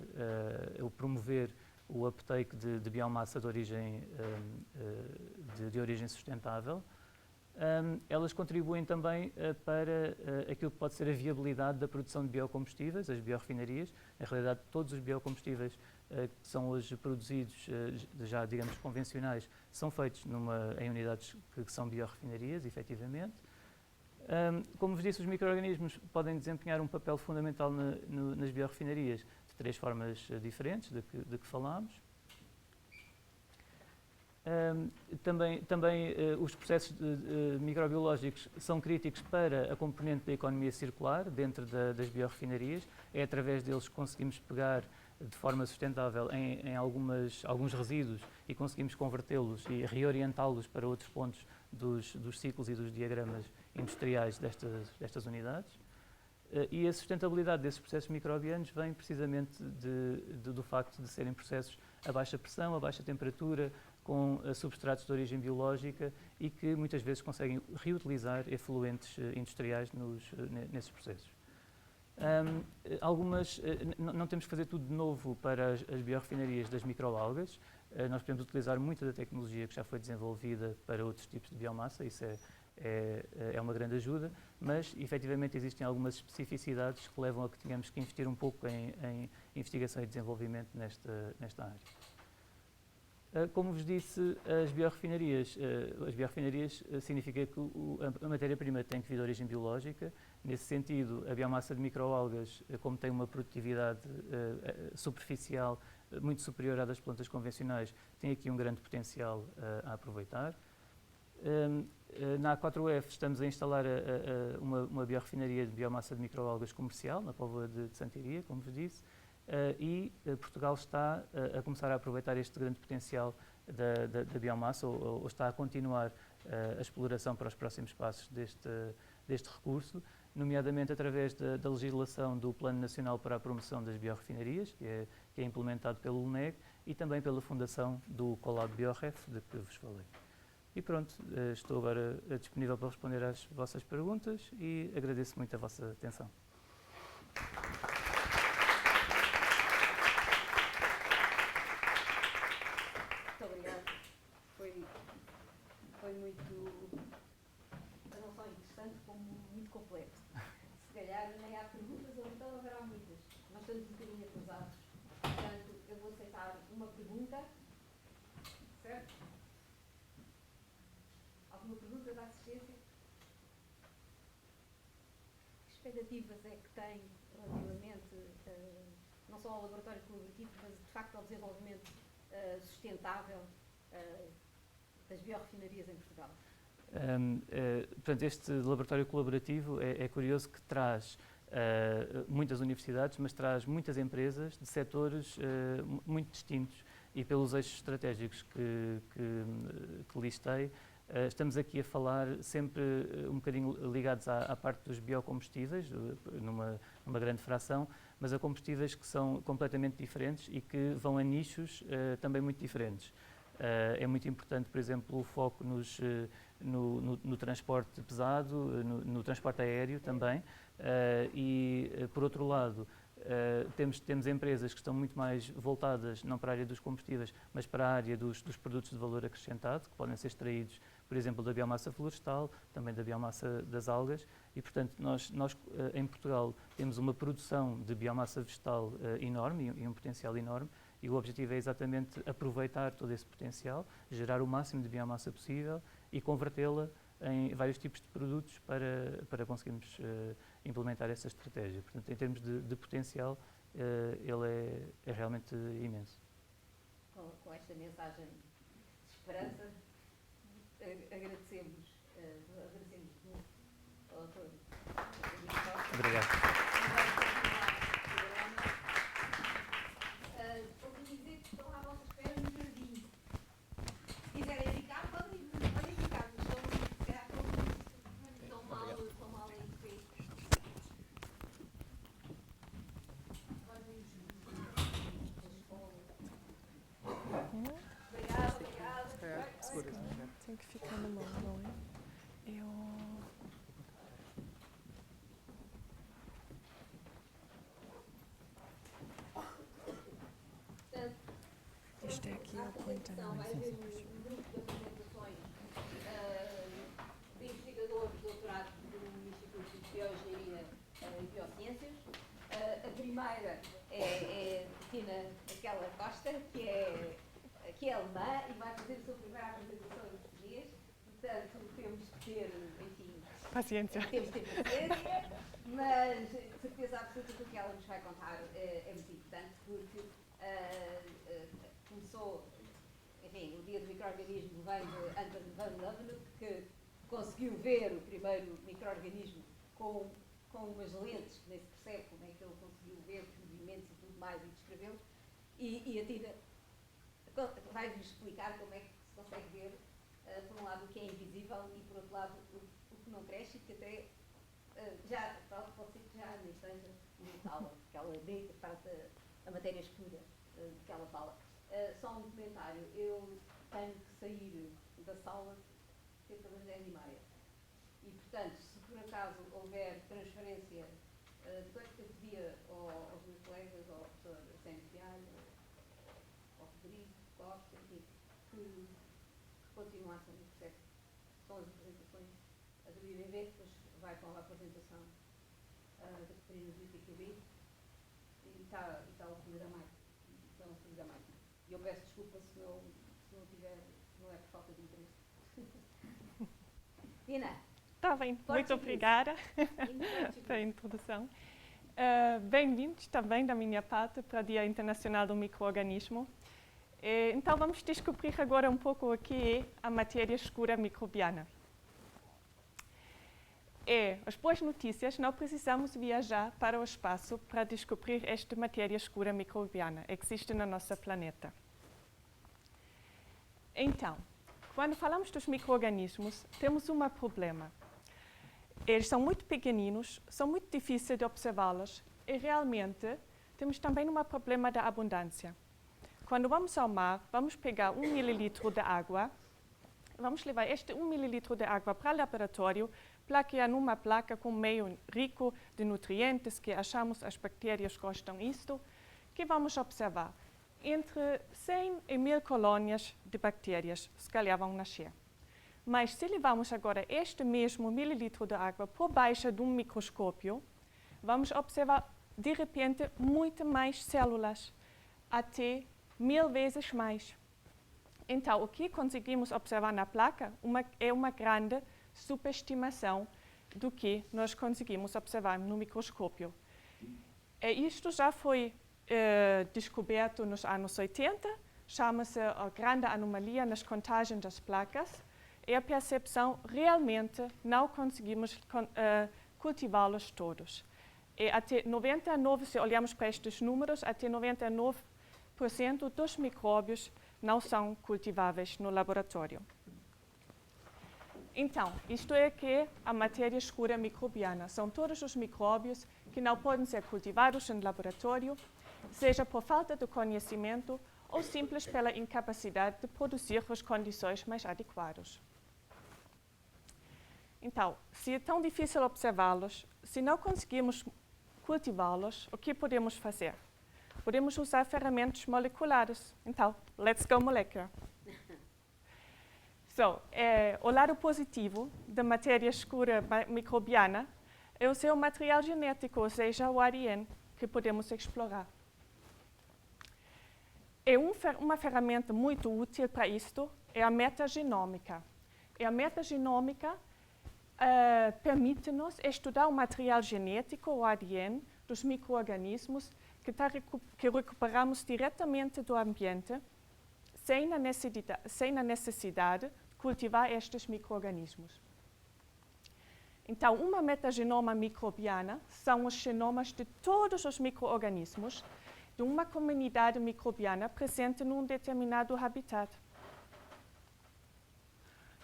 ou promover o uptake de biomassa de origem sustentável. Elas contribuem também para aquilo que pode ser a viabilidade da produção de biocombustíveis, as biorrefinarias. Na realidade, todos os biocombustíveis que são hoje produzidos, já digamos convencionais, são feitos em unidades que são biorrefinarias, efetivamente. Como vos disse, os micro-organismos podem desempenhar um papel fundamental nas biorrefinarias de 3 formas diferentes de que falámos. Também os processos microbiológicos são críticos para a componente da economia circular dentro das biorrefinarias. É através deles que conseguimos pegar de forma sustentável em alguns resíduos e conseguimos convertê-los e reorientá-los para outros pontos dos ciclos e dos diagramas industriais destas unidades. E a sustentabilidade desses processos microbianos vem precisamente do facto de serem processos a baixa pressão, a baixa temperatura, com substratos de origem biológica e que muitas vezes conseguem reutilizar efluentes industriais nesses processos. Não temos que fazer tudo de novo para as biorrefinarias das microalgas. Nós podemos utilizar muita da tecnologia que já foi desenvolvida para outros tipos de biomassa, isso é uma grande ajuda, mas efetivamente existem algumas especificidades que levam a que tenhamos que investir um pouco em investigação e desenvolvimento nesta área. Como vos disse, as biorrefinarias significa que a matéria-prima tem que vir de origem biológica. Nesse sentido, a biomassa de microalgas, como tem uma produtividade superficial muito superior à das plantas convencionais, tem aqui um grande potencial a aproveitar. Na A4F estamos a instalar uma biorrefinaria de biomassa de microalgas comercial, na Póvoa de Santiria, como vos disse. E Portugal está a começar a aproveitar este grande potencial da biomassa ou está a continuar a exploração para os próximos passos deste recurso, nomeadamente através da legislação do Plano Nacional para a Promoção das Biorrefinarias, que é implementado pelo UNEG, e também pela fundação do Colab Biorref, de que vos falei. E pronto, estou agora disponível para responder às vossas perguntas e agradeço muito a vossa atenção. Foi muito, não só interessante, como muito completo. Se calhar nem há perguntas, ou então haverá muitas. Nós estamos um bocadinho atrasados. Portanto, eu vou aceitar uma pergunta. Certo? Alguma pergunta da assistência? Que expectativas é que tem relativamente, não só ao laboratório colaborativo, mas de facto ao desenvolvimento sustentável das biorrefinarias em Portugal? Portanto, este laboratório colaborativo é curioso que traz muitas universidades, mas traz muitas empresas de setores muito distintos e pelos eixos estratégicos que listei, estamos aqui a falar sempre um bocadinho ligados à parte dos biocombustíveis, numa grande fração, mas a combustíveis que são completamente diferentes e que vão a nichos também muito diferentes. É muito importante, por exemplo, o foco no transporte pesado, no transporte aéreo também, por outro lado, temos empresas que estão muito mais voltadas, não para a área dos combustíveis, mas para a área dos produtos de valor acrescentado, que podem ser extraídos, por exemplo, da biomassa florestal, também da biomassa das algas, e, portanto, nós em Portugal temos uma produção de biomassa vegetal enorme e um potencial enorme, e o objetivo é exatamente aproveitar todo esse potencial, gerar o máximo de biomassa possível e convertê-la em vários tipos de produtos para conseguirmos implementar essa estratégia. Portanto, em termos de potencial, ele é realmente imenso. Com esta mensagem de esperança, agradecemos muito ao autor. Obrigado. Ouvi dizer que estão à vossa espera no jardim. Se quiserem ficar, podem ficar, mas estão mal em pé. Obrigada. Tem que ficar na mão, não é? Isto é aqui ao ponto, não vai é? haver um grupo de apresentações de investigadores doutorados do Instituto de Bioengenharia e Biociências. A primeira é Tina Aquela Costa, que é alemã e vai fazer a sua primeira apresentação em português. Portanto, temos que ter, enfim, Paciência. temos que ter paciência, mas certeza absoluta que o que ela nos vai contar é muito importante, porque começou, enfim, o dia do micro-organismo vem de Anton van Leeuwenhoek, que conseguiu ver o primeiro micro-organismo com umas lentes, que nem se percebe como é que ele conseguiu ver os movimentos e tudo mais, e descreveu. E a Tina vai-vos explicar como é que se consegue ver, por um lado, o que é invisível e, por outro lado, o que não cresce, e que até pode ser que já nem esteja digital, porque ela nem parte a matéria escura de que ela fala. Só um comentário, eu tenho que sair da sala cerca das 10h30 e, portanto, se por acaso houver transferência, depois eu pedia aos meus colegas, ao professor Sérgio Fialho, ao Rodrigo Costa, enfim, que continuassem o processo. São as apresentações a do IBB, depois vai com a apresentação da Catarina do IPQB e está o fluir da máquina. E eu peço desculpa se não tiver, não é por falta de interesse. Tina. Está bem, muito obrigada pela introdução. Bem-vindos também da minha parte para o Dia Internacional do Micro-Organismo. Então vamos descobrir agora um pouco o que é a matéria escura microbiana. As boas notícias, não precisamos viajar para o espaço para descobrir esta matéria escura microbiana. Existe no nosso planeta. Então, quando falamos dos micro-organismos, temos um problema. Eles são muito pequeninos, são muito difíceis de observá-los e realmente temos também um problema da abundância. Quando vamos ao mar, vamos pegar 1 mililitro de água, vamos levar este 1 mililitro de água para o laboratório, plaquear numa placa com meio rico de nutrientes que achamos as bactérias gostam disto, que vamos observar. Entre 100 e 1000 colônias de bactérias, se calhar vão nascer. Mas se levarmos agora este mesmo mililitro de água por baixo de um microscópio, vamos observar de repente muito mais células, até 1000 vezes mais. Então, o que conseguimos observar na placa é uma grande superestimação do que nós conseguimos observar no microscópio. Isto já foi descoberto nos anos 80, chama-se a grande anomalia nas contagens das placas, e a percepção realmente não conseguimos cultivá-los todos. E até 99%, se olharmos para estes números, até 99% dos micróbios não são cultiváveis no laboratório. Então, isto é que é a matéria escura microbiana. São todos os micróbios que não podem ser cultivados no laboratório, seja por falta de conhecimento ou simples pela incapacidade de produzir as condições mais adequadas. Então, se é tão difícil observá-los, se não conseguimos cultivá-los, o que podemos fazer? Podemos usar ferramentas moleculares. Então, let's go molecular. O lado positivo da matéria escura microbiana é o seu material genético, ou seja, o ADN, que podemos explorar. Uma ferramenta muito útil para isto é a metagenômica. E a metagenômica permite-nos estudar o material genético, o ADN, dos micro-organismos que recuperamos diretamente do ambiente, sem a necessidade de cultivar estes micro-organismos. Então, uma metagenoma microbiana são os genomas de todos os micro-organismos de uma comunidade microbiana presente num determinado habitat.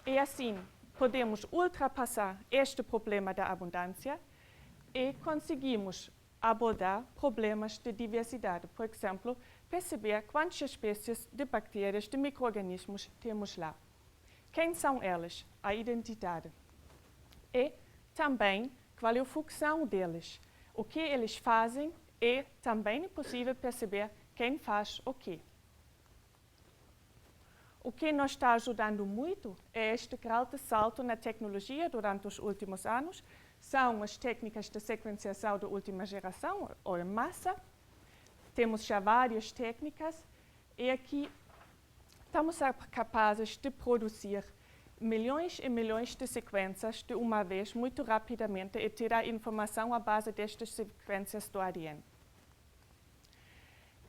E assim, podemos ultrapassar este problema da abundância e conseguimos abordar problemas de diversidade. Por exemplo, perceber quantas espécies de bactérias, de micro-organismos temos lá. Quem são elas? A identidade. E também qual é a função deles. O que eles fazem e também é possível perceber quem faz o quê. O que nos está ajudando muito é este grande salto na tecnologia durante os últimos anos. São as técnicas de sequenciação de última geração, ou em massa. Temos já várias técnicas e aqui estamos capazes de produzir milhões e milhões de sequências de uma vez, muito rapidamente, e tirar informação à base destas sequências do ADN.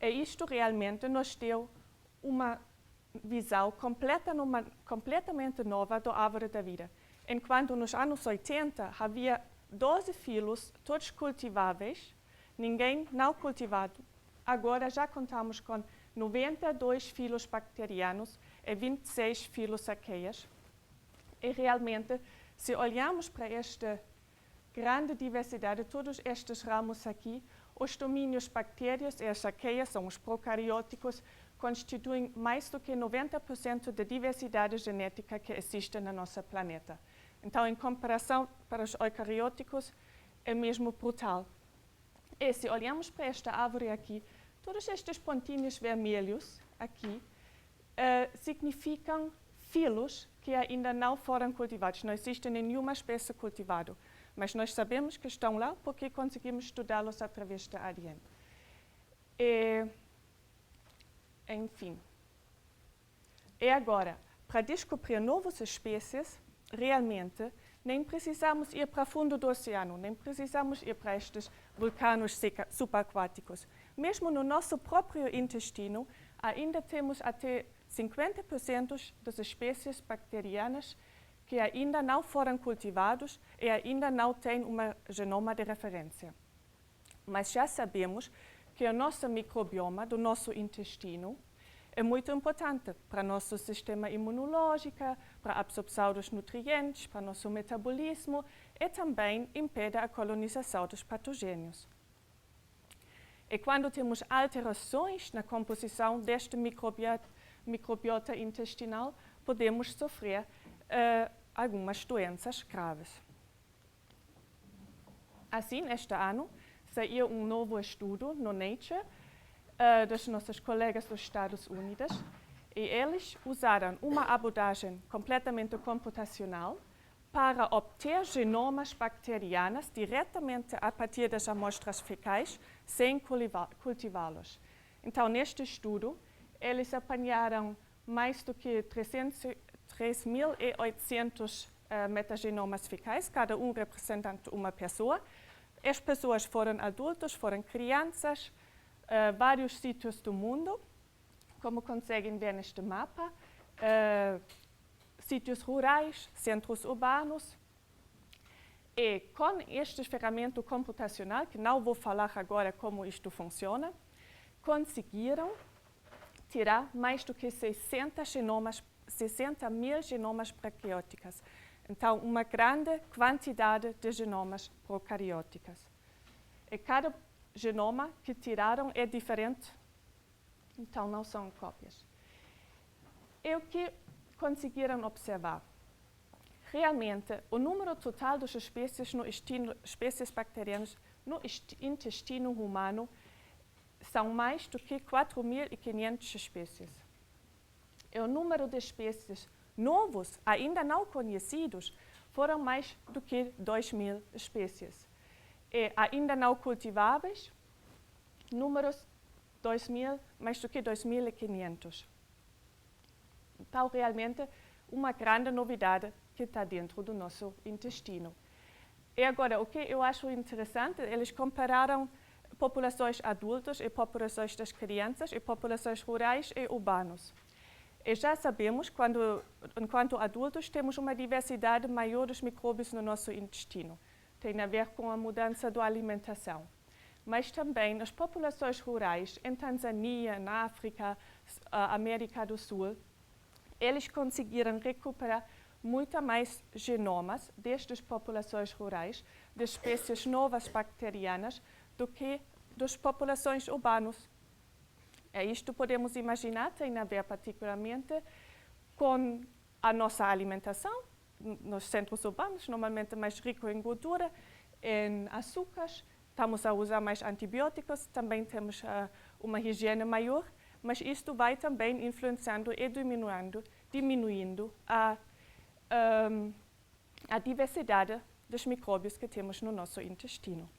E isto realmente nos deu uma visão completamente nova da árvore da vida. Enquanto nos anos 80 havia 12 filos, todos cultiváveis, ninguém não cultivado, agora já contamos com 92 filos bacterianos e 26 filos arqueias. E realmente, se olharmos para esta grande diversidade, todos estes ramos aqui, os domínios bactérias e as arqueias, são os procarióticos, constituem mais do que 90% da diversidade genética que existe no nosso planeta. Então, em comparação para os eucarióticos, é mesmo brutal. E se olhamos para esta árvore aqui, todos estes pontinhos vermelhos aqui significam filos que ainda não foram cultivados. Não existe nenhuma espécie cultivada, mas nós sabemos que estão lá porque conseguimos estudá-los através da ADN. Enfim. E agora, para descobrir novas espécies, realmente, nem precisamos ir para o fundo do oceano, nem precisamos ir para estes vulcanos subaquáticos. Mesmo no nosso próprio intestino, ainda temos até 50% das espécies bacterianas que ainda não foram cultivados e ainda não têm um genoma de referência. Mas já sabemos que o nosso microbioma do nosso intestino é muito importante para o nosso sistema imunológico, para a absorção dos nutrientes, para o nosso metabolismo e também impede a colonização dos patogênios. E quando temos alterações na composição deste microbiota intestinal, podemos sofrer algumas doenças graves. Assim, este ano, saiu um novo estudo no Nature dos nossos colegas dos Estados Unidos e eles usaram uma abordagem completamente computacional para obter genomas bacterianos diretamente a partir das amostras fecais, sem cultivá-los. Então, neste estudo, eles apanharam mais do que 3.800 metagenomas fecais, cada um representando uma pessoa. As pessoas foram adultos, foram crianças, vários sítios do mundo, como conseguem ver neste mapa, sítios rurais, centros urbanos. E com este ferramenta computacional, que não vou falar agora como isto funciona, conseguiram tirar mais do que 60 mil genomas procaríocos. Então, uma grande quantidade de genomas procarióticos. E cada genoma que tiraram é diferente, então não são cópias. E o que conseguiram observar? realmente, o número total das espécies bacterianas no intestino humano são mais do que 4.500 espécies. E o número de espécies novos, ainda não conhecidos, foram mais do que 2.000 espécies. E ainda não cultiváveis, números 2.000, mais do que 2.500. Então, realmente, uma grande novidade que está dentro do nosso intestino. E agora, o que eu acho interessante, eles compararam populações adultas e populações das crianças e populações rurais e urbanos. E já sabemos que, enquanto adultos, temos uma diversidade maior dos micróbios no nosso intestino. Tem a ver com a mudança da alimentação. Mas também nas populações rurais, em Tanzânia, na África, América do Sul, eles conseguiram recuperar muito mais genomas destas populações rurais, de espécies novas bacterianas, do que das populações urbanas. Isto podemos imaginar, tem a ver particularmente com a nossa alimentação, nos centros urbanos, normalmente mais rico em gordura, em açúcares, estamos a usar mais antibióticos, também temos uma higiene maior, mas isto vai também influenciando e diminuindo a diversidade dos micróbios que temos no nosso intestino.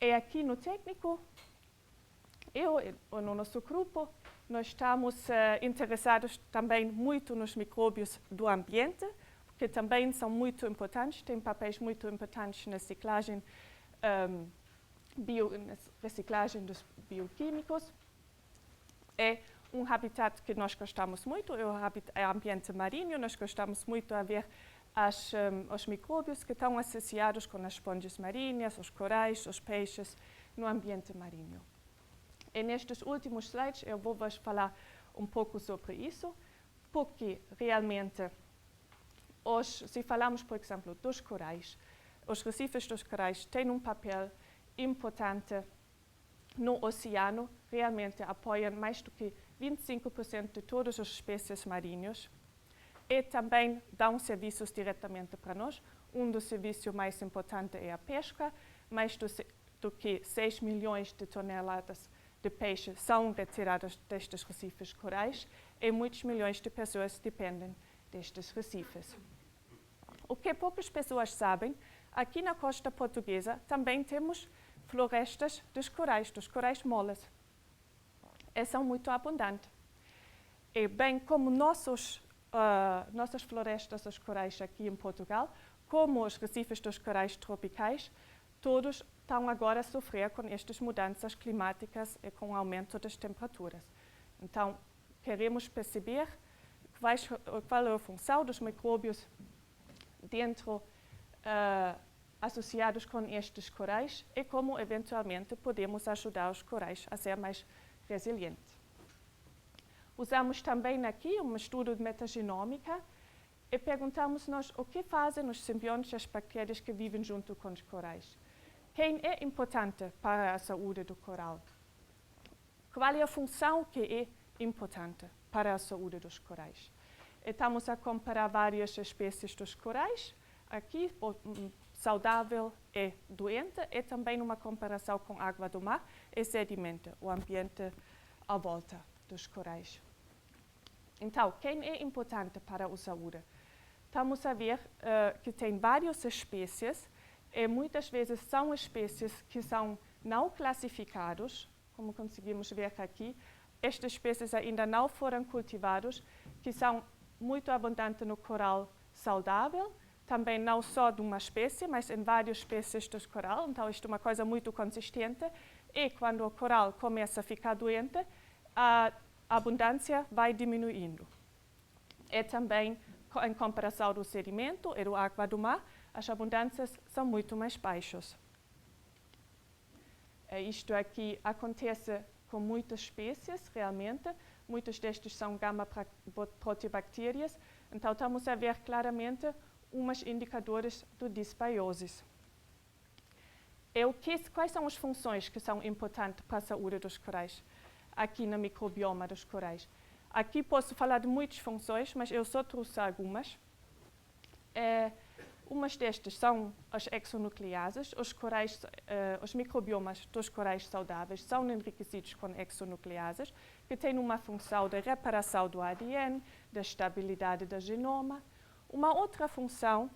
E aqui no técnico, eu e no nosso grupo, nós estamos interessados também muito nos micróbios do ambiente, que também são muito importantes, têm papéis muito importantes na reciclagem, dos bioquímicos. É um habitat que nós gostamos muito, é o ambiente marinho, nós gostamos muito de ver os micróbios que estão associados com as esponjas marinhas, os corais, os peixes no ambiente marinho. E nestes últimos slides eu vou-vos falar um pouco sobre isso, porque realmente, se falamos, por exemplo, dos corais, os recifes dos corais têm um papel importante no oceano, realmente apoiam mais do que 25% de todas as espécies marinhas e também dão serviços diretamente para nós. Um dos serviços mais importantes é a pesca, mais do que 6 milhões de toneladas de peixe são retiradas destes recifes corais e muitos milhões de pessoas dependem destes recifes. O que poucas pessoas sabem, aqui na costa portuguesa também temos florestas dos corais moles. E são muito abundantes. E bem como nossas florestas dos corais aqui em Portugal, como os recifes dos corais tropicais, todos estão agora a sofrer com estas mudanças climáticas e com o aumento das temperaturas. Então, queremos perceber qual é a função dos micróbios associados com estes corais e como, eventualmente, podemos ajudar os corais a ser mais resilientes. Usamos também aqui um estudo de metagenômica e perguntamos-nos o que fazem os simbiontes e as bactérias que vivem junto com os corais. Quem é importante para a saúde do coral? Qual é a função que é importante para a saúde dos corais? Estamos a comparar várias espécies dos corais, aqui saudável e doente, e também uma comparação com água do mar e sedimento, o ambiente à volta dos corais. Então, quem é importante para a saúde? Estamos a ver que tem várias espécies, e muitas vezes são espécies que são não classificadas, como conseguimos ver aqui. Estas espécies ainda não foram cultivadas, que são muito abundantes no coral saudável, também não só de uma espécie, mas em várias espécies do coral. Então, isto é uma coisa muito consistente. E quando o coral começa a ficar doente, a abundância vai diminuindo. E também, em comparação do sedimento e da água do mar, as abundâncias são muito mais baixas. Isto aqui acontece com muitas espécies, realmente. Muitas destas são gamma-proteobactérias. Então, estamos a ver claramente uns indicadores de disbiose. Quais são as funções que são importantes para a saúde dos corais, aqui no microbioma dos corais? Aqui posso falar de muitas funções, mas eu só trouxe algumas. Umas destas são as exonucleases, os microbiomas dos corais saudáveis são enriquecidos com exonucleases, que têm uma função de reparação do ADN, da estabilidade do genoma. Uma outra função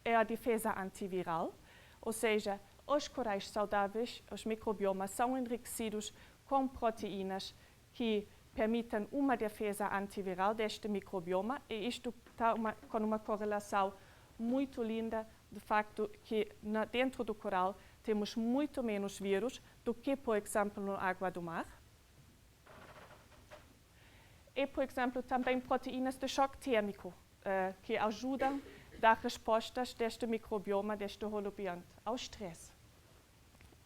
é a defesa antiviral, ou seja, os corais saudáveis, os microbiomas, são enriquecidos com proteínas que permitem uma defesa antiviral deste microbioma, e isto está com uma correlação muito linda, de facto, que dentro do coral temos muito menos vírus do que, por exemplo, na água do mar. E, por exemplo, também proteínas de choque térmico, que ajudam a dar respostas deste microbioma, deste holobiont, ao estresse.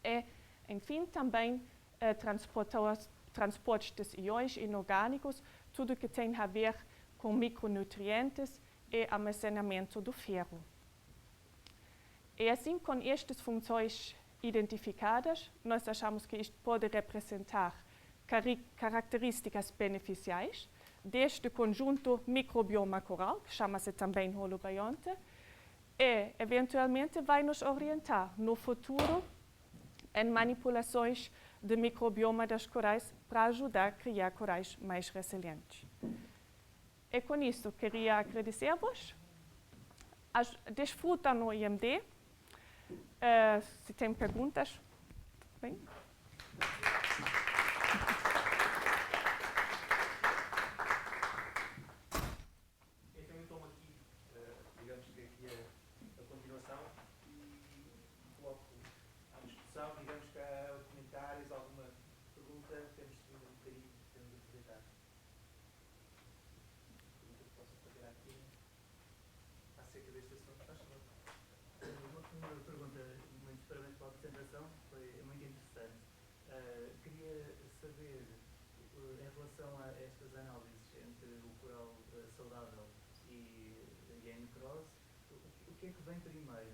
E, enfim, também transportes de íons inorgânicos, tudo que tem a ver com micronutrientes e armazenamento do ferro. E assim, com estas funções identificadas, nós achamos que isto pode representar características beneficiais deste conjunto microbioma coral, que chama-se também holobionte, e, eventualmente, vai nos orientar no futuro em manipulações de microbioma das corais para ajudar a criar corais mais resilientes. E com isso, queria agradecer-vos. Desfrutam no IMD. Se tem perguntas, bem. Então eu tomo aqui, digamos que aqui a continuação e coloco à discussão, digamos que há comentários, alguma pergunta, temos seguido um bocadinho, temos de aproveitar. Pergunta que posso fazer aqui acerca deste assunto, faz favor. Uma pergunta, muitos parabéns pela apresentação, foi muito interessante. Queria saber, em relação a estas análises entre o coral saudável e a necrose, o que é que vem primeiro?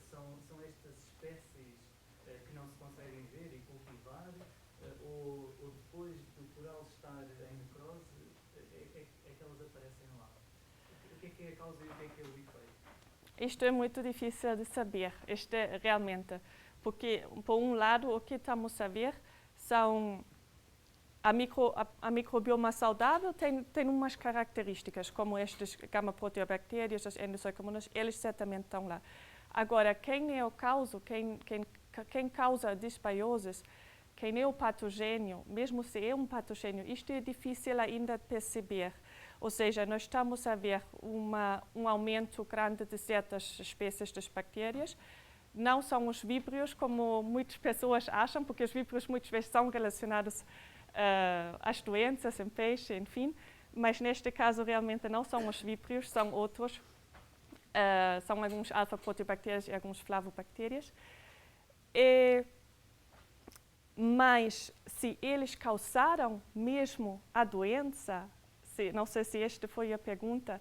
São estas espécies que não se conseguem ver e cultivar, ou depois do coral estar em necrose, é que elas aparecem lá? O que é a causa e o que é o efeito? Isto é muito difícil de saber, isto é realmente, porque, por um lado, o que estamos a ver são a microbioma saudável tem umas características, como estas gama-proteobactérias, as endosocomonas, eles certamente estão lá. Agora, quem é o causa, quem causa a disbiose, quem é o patogênio, mesmo se é um patogênio, isto é difícil ainda de perceber. Ou seja, nós estamos a ver um aumento grande de certas espécies das bactérias. Não são os víbrios, como muitas pessoas acham, porque os víbrios muitas vezes são relacionados às doenças em peixe, enfim. Mas neste caso realmente não são os víbrios, são outros. São alguns alfa-proteobactérias e alguns flavobactérias. Mas se eles causaram mesmo a doença, não sei se esta foi a pergunta,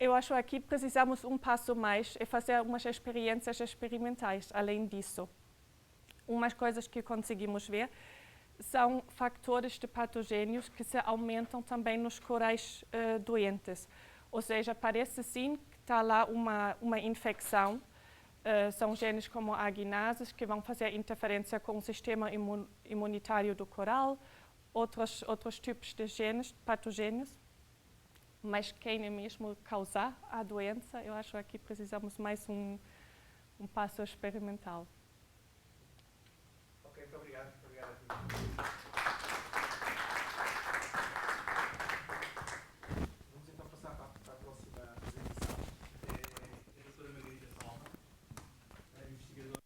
eu acho que aqui precisamos um passo mais e fazer umas experiências experimentais, além disso. Umas coisas que conseguimos ver são fatores de patogênios que se aumentam também nos corais doentes. Ou seja, parece sim que está lá uma infecção. São genes como aginases que vão fazer interferência com o sistema imunitário do coral, outros tipos de genes, patogênios, mas quem é mesmo causar a doença, eu acho que aqui precisamos mais um passo experimental. Ok, muito obrigado. Vamos então passar para a próxima apresentação. É a doutora Margarida Palma, investigadora.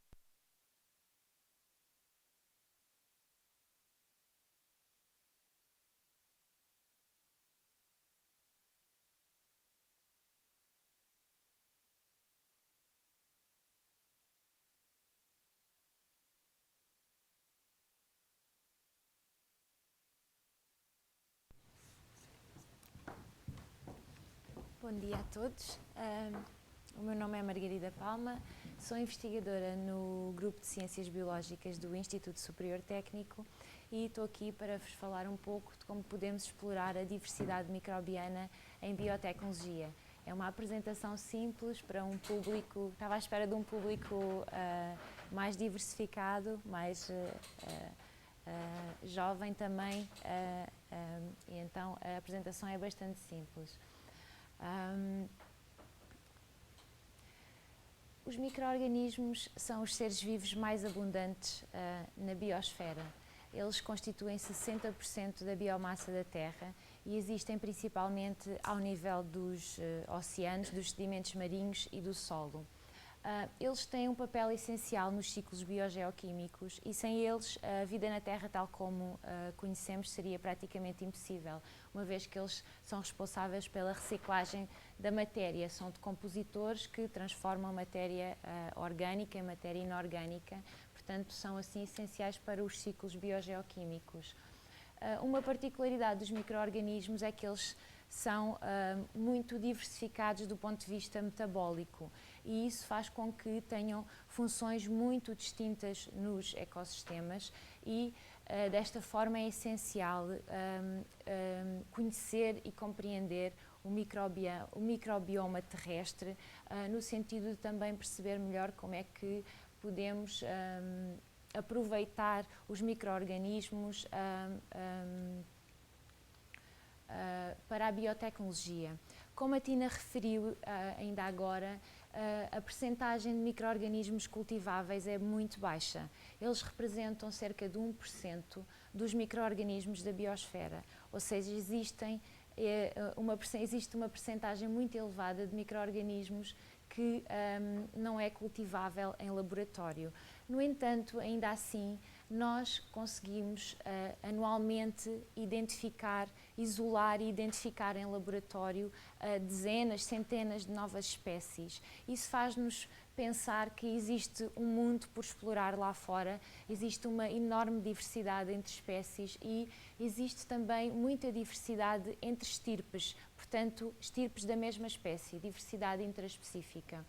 Bom dia a todos. O meu nome é Margarida Palma, sou investigadora no Grupo de Ciências Biológicas do Instituto Superior Técnico e estou aqui para vos falar um pouco de como podemos explorar a diversidade microbiana em biotecnologia. É uma apresentação simples para um público, estava à espera de um público mais diversificado, mais jovem também, e então a apresentação é bastante simples. Os micro-organismos são os seres vivos mais abundantes na biosfera. Eles constituem 60% da biomassa da Terra e existem principalmente ao nível dos oceanos, dos sedimentos marinhos e do solo. Eles têm um papel essencial nos ciclos biogeoquímicos e sem eles a vida na Terra tal como conhecemos seria praticamente impossível, uma vez que eles são responsáveis pela reciclagem da matéria, são decompositores que transformam matéria orgânica em matéria inorgânica, portanto são assim essenciais para os ciclos biogeoquímicos. Uma particularidade dos micro-organismos é que eles são muito diversificados do ponto de vista metabólico e isso faz com que tenham funções muito distintas nos ecossistemas e desta forma é essencial conhecer e compreender o microbioma terrestre no sentido de também perceber melhor como é que podemos aproveitar os micro-organismos para a biotecnologia. Como a Tina referiu ainda agora, a percentagem de micro-organismos cultiváveis é muito baixa. Eles representam cerca de 1% dos micro-organismos da biosfera, ou seja, existe uma percentagem muito elevada de micro-organismos que não é cultivável em laboratório. No entanto, ainda assim, nós conseguimos anualmente identificar, isolar e identificar em laboratório dezenas, centenas de novas espécies. Isso faz-nos pensar que existe um mundo por explorar lá fora, existe uma enorme diversidade entre espécies e existe também muita diversidade entre estirpes, portanto, estirpes da mesma espécie, diversidade intraespecífica.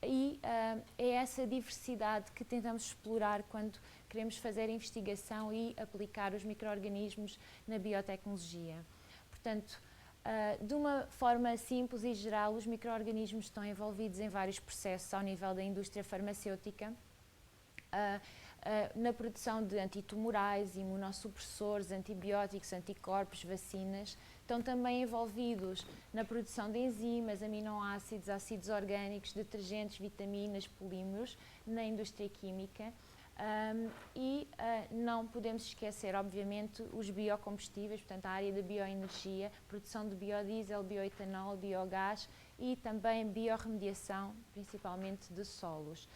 E é essa diversidade que tentamos explorar quando queremos fazer investigação e aplicar os micro-organismos na biotecnologia. Portanto, de uma forma simples e geral, os micro-organismos estão envolvidos em vários processos ao nível da indústria farmacêutica, na produção de antitumorais, imunossupressores, antibióticos, anticorpos, vacinas. Estão também envolvidos na produção de enzimas, aminoácidos, ácidos orgânicos, detergentes, vitaminas, polímeros, na indústria química. Não podemos esquecer, obviamente, os biocombustíveis, portanto, a área da bioenergia, produção de biodiesel, bioetanol, biogás e também biorremediação, principalmente de solos.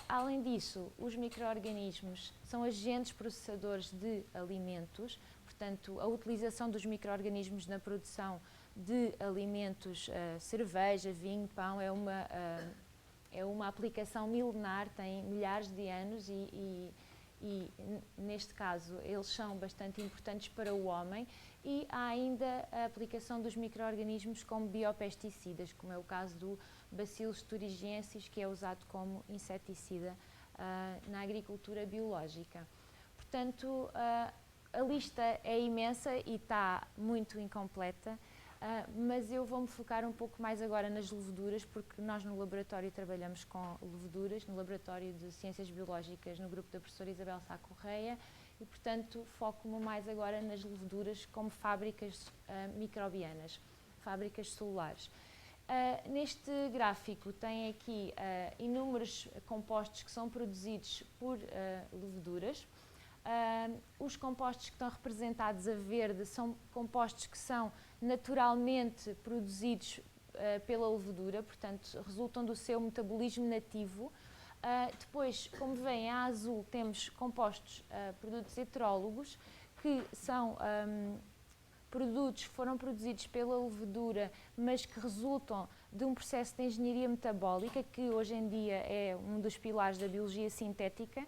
Além disso, os micro-organismos são agentes processadores de alimentos, portanto, a utilização dos micro-organismos na produção de alimentos, cerveja, vinho, pão, é uma aplicação milenar, tem milhares de anos e neste caso, eles são bastante importantes para o homem e há ainda a aplicação dos micro-organismos como biopesticidas, como é o caso do Bacillus thuringiensis, que é usado como inseticida na agricultura biológica. Portanto, a lista é imensa e está muito incompleta, mas eu vou-me focar um pouco mais agora nas leveduras, porque nós no laboratório trabalhamos com leveduras, no Laboratório de Ciências Biológicas, no grupo da professora Isabel Sá Correia, e portanto foco-me mais agora nas leveduras como fábricas microbianas, fábricas celulares. Neste gráfico tem aqui inúmeros compostos que são produzidos por leveduras. Os compostos que estão representados a verde são compostos que são naturalmente produzidos pela levedura, portanto, resultam do seu metabolismo nativo. Depois, como veem, a azul temos compostos, produtos heterólogos, que são produtos que foram produzidos pela levedura, mas que resultam de um processo de engenharia metabólica, que hoje em dia é um dos pilares da biologia sintética.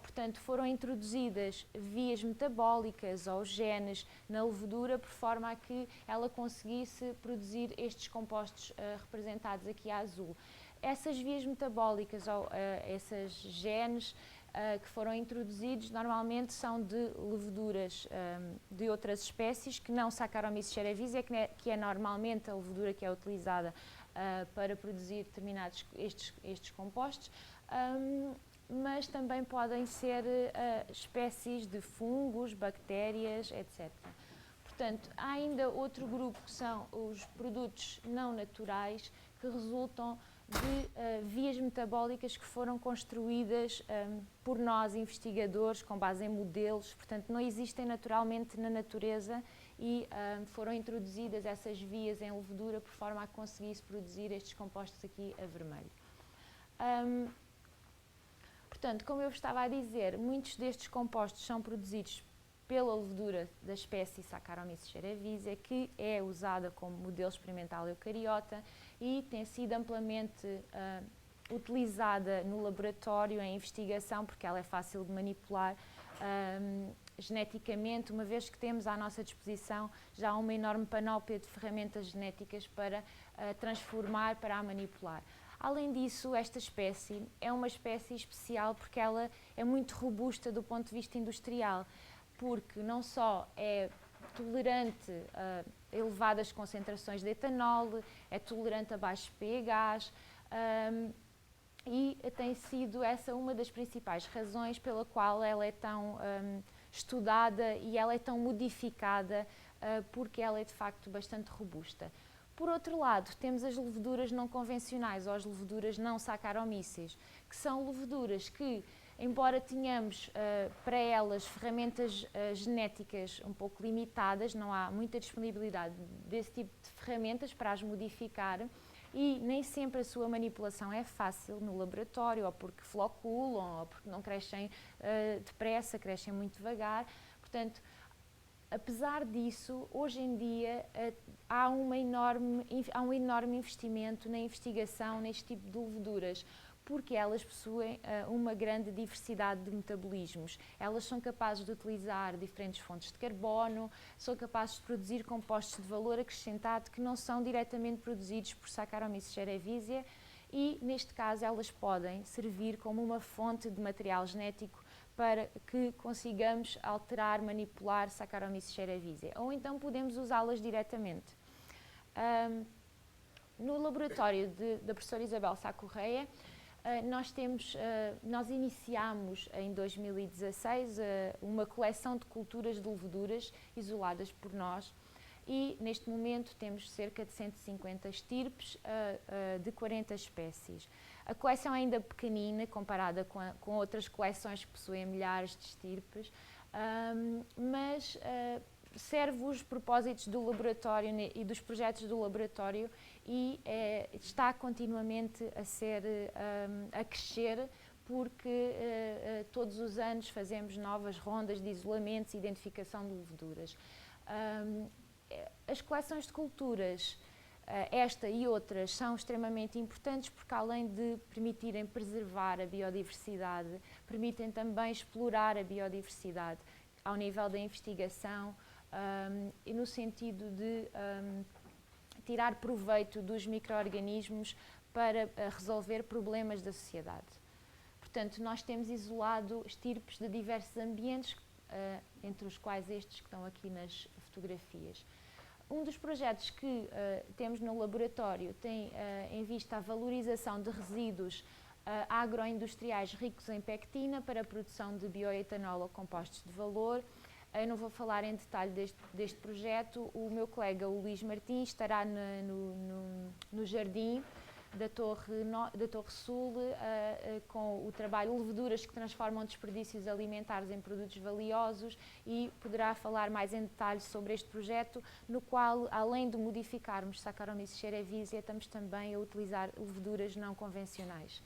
Portanto, foram introduzidas vias metabólicas ou genes na levedura, por forma a que ela conseguisse produzir estes compostos representados aqui a azul. Essas vias metabólicas ou esses genes que foram introduzidos normalmente são de leveduras de outras espécies, que não Saccharomyces cerevisiae, que é normalmente a levedura que é utilizada para produzir determinados estes compostos, mas também podem ser espécies de fungos, bactérias, etc. Portanto, há ainda outro grupo que são os produtos não naturais, que resultam de vias metabólicas que foram construídas por nós, investigadores, com base em modelos, portanto não existem naturalmente na natureza e foram introduzidas essas vias em levedura por forma a conseguir-se produzir estes compostos aqui a vermelho. Portanto, como eu estava a dizer, muitos destes compostos são produzidos pela levedura da espécie Saccharomyces cerevisiae, que é usada como modelo experimental eucariota e tem sido amplamente utilizada no laboratório em investigação, porque ela é fácil de manipular geneticamente, uma vez que temos à nossa disposição já uma enorme panóplia de ferramentas genéticas para transformar, para a manipular. Além disso, esta espécie é uma espécie especial porque ela é muito robusta do ponto de vista industrial, porque não só é tolerante a elevadas concentrações de etanol, é tolerante a baixos pHs e tem sido essa uma das principais razões pela qual ela é tão estudada e ela é tão modificada, porque ela é de facto bastante robusta. Por outro lado, temos as leveduras não convencionais, ou as leveduras não Saccharomyces, que são leveduras que, embora tenhamos para elas ferramentas genéticas um pouco limitadas, não há muita disponibilidade desse tipo de ferramentas para as modificar e nem sempre a sua manipulação é fácil no laboratório, ou porque floculam, ou porque não crescem depressa, crescem muito devagar. Portanto, apesar disso, hoje em dia há um enorme investimento na investigação neste tipo de leveduras, porque elas possuem uma grande diversidade de metabolismos. Elas são capazes de utilizar diferentes fontes de carbono, são capazes de produzir compostos de valor acrescentado que não são diretamente produzidos por Saccharomyces cerevisiae e, neste caso, elas podem servir como uma fonte de material genético para que consigamos alterar, manipular Saccharomyces cerevisiae. Ou então podemos usá-las diretamente. No laboratório da professora Isabel Sá Correia, nós iniciámos em 2016 uma coleção de culturas de leveduras isoladas por nós e neste momento temos cerca de 150 estirpes de 40 espécies. A coleção é ainda pequenina comparada com outras coleções que possuem milhares de estirpes, mas serve os propósitos do laboratório e dos projetos do laboratório e está continuamente a crescer porque todos os anos fazemos novas rondas de isolamentos e identificação de leveduras. As coleções de culturas, esta e outras, são extremamente importantes porque, além de permitirem preservar a biodiversidade, permitem também explorar a biodiversidade ao nível da investigação e no sentido de tirar proveito dos micro-organismos para resolver problemas da sociedade. Portanto, nós temos isolado estirpes de diversos ambientes, entre os quais estes que estão aqui nas fotografias. Um dos projetos que temos no laboratório tem em vista a valorização de resíduos agroindustriais ricos em pectina para a produção de bioetanol ou compostos de valor. Eu não vou falar em detalhe deste projeto. O meu colega, o Luís Martins, estará no jardim da Torre Sul com o trabalho Leveduras que transformam desperdícios alimentares em produtos valiosos e poderá falar mais em detalhe sobre este projeto, no qual, além de modificarmos Saccharomyces cerevisiae, estamos também a utilizar leveduras não convencionais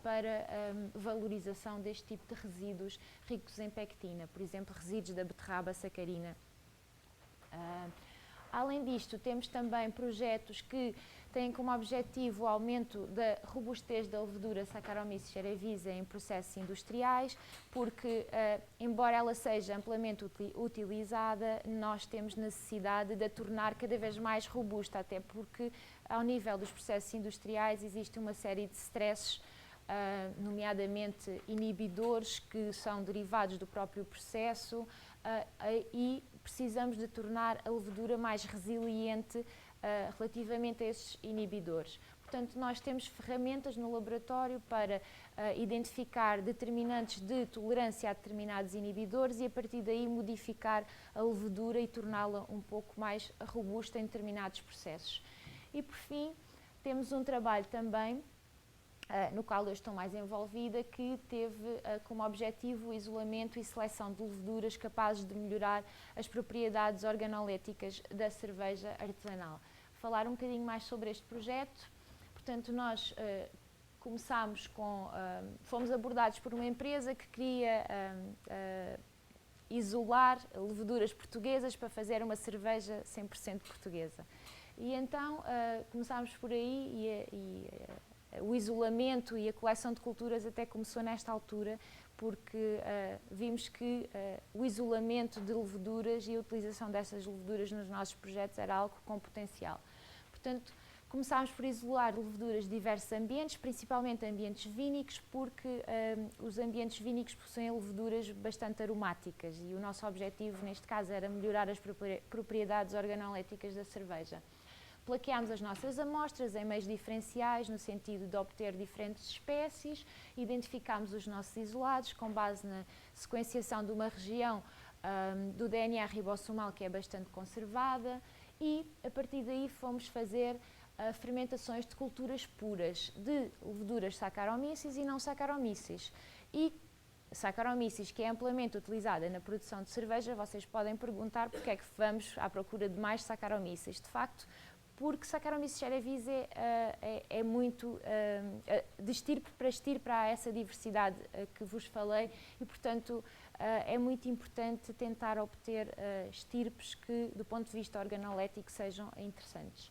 para valorização deste tipo de resíduos ricos em pectina, por exemplo, resíduos da beterraba sacarina. Além disto, temos também projetos que têm como objetivo o aumento da robustez da levedura Saccharomyces cerevisiae em processos industriais, porque, embora ela seja amplamente utilizada, nós temos necessidade de a tornar cada vez mais robusta, até porque, ao nível dos processos industriais, existe uma série de stresses nomeadamente inibidores que são derivados do próprio processo, e precisamos de tornar a levedura mais resiliente relativamente a esses inibidores. Portanto, nós temos ferramentas no laboratório para identificar determinantes de tolerância a determinados inibidores e, a partir daí, modificar a levedura e torná-la um pouco mais robusta em determinados processos. E, por fim, temos um trabalho também, no qual eu estou mais envolvida, que teve como objetivo o isolamento e seleção de leveduras capazes de melhorar as propriedades organoléticas da cerveja artesanal. Falar um bocadinho mais sobre este projeto. Portanto, nós começámos fomos abordados por uma empresa que queria isolar leveduras portuguesas para fazer uma cerveja 100% portuguesa. E então começámos por aí o isolamento e a coleção de culturas até começou nesta altura, porque vimos que o isolamento de leveduras e a utilização dessas leveduras nos nossos projetos era algo com potencial. Portanto, começámos por isolar leveduras de diversos ambientes, principalmente ambientes vínicos, porque os ambientes vínicos possuem leveduras bastante aromáticas e o nosso objetivo, neste caso, era melhorar as propriedades organoléticas da cerveja. Plaqueámos as nossas amostras em meios diferenciais, no sentido de obter diferentes espécies, identificámos os nossos isolados com base na sequenciação de uma região do DNA ribossomal que é bastante conservada e, a partir daí, fomos fazer fermentações de culturas puras, de leveduras Saccharomyces e não Saccharomyces. E Saccharomyces, que é amplamente utilizada na produção de cerveja, vocês podem perguntar porque é que vamos à procura de mais Saccharomyces. De facto, porque Saccharomyces cerevisiae é muito de estirpe para há essa diversidade que vos falei e, portanto, é muito importante tentar obter estirpes que, do ponto de vista organolético, sejam interessantes.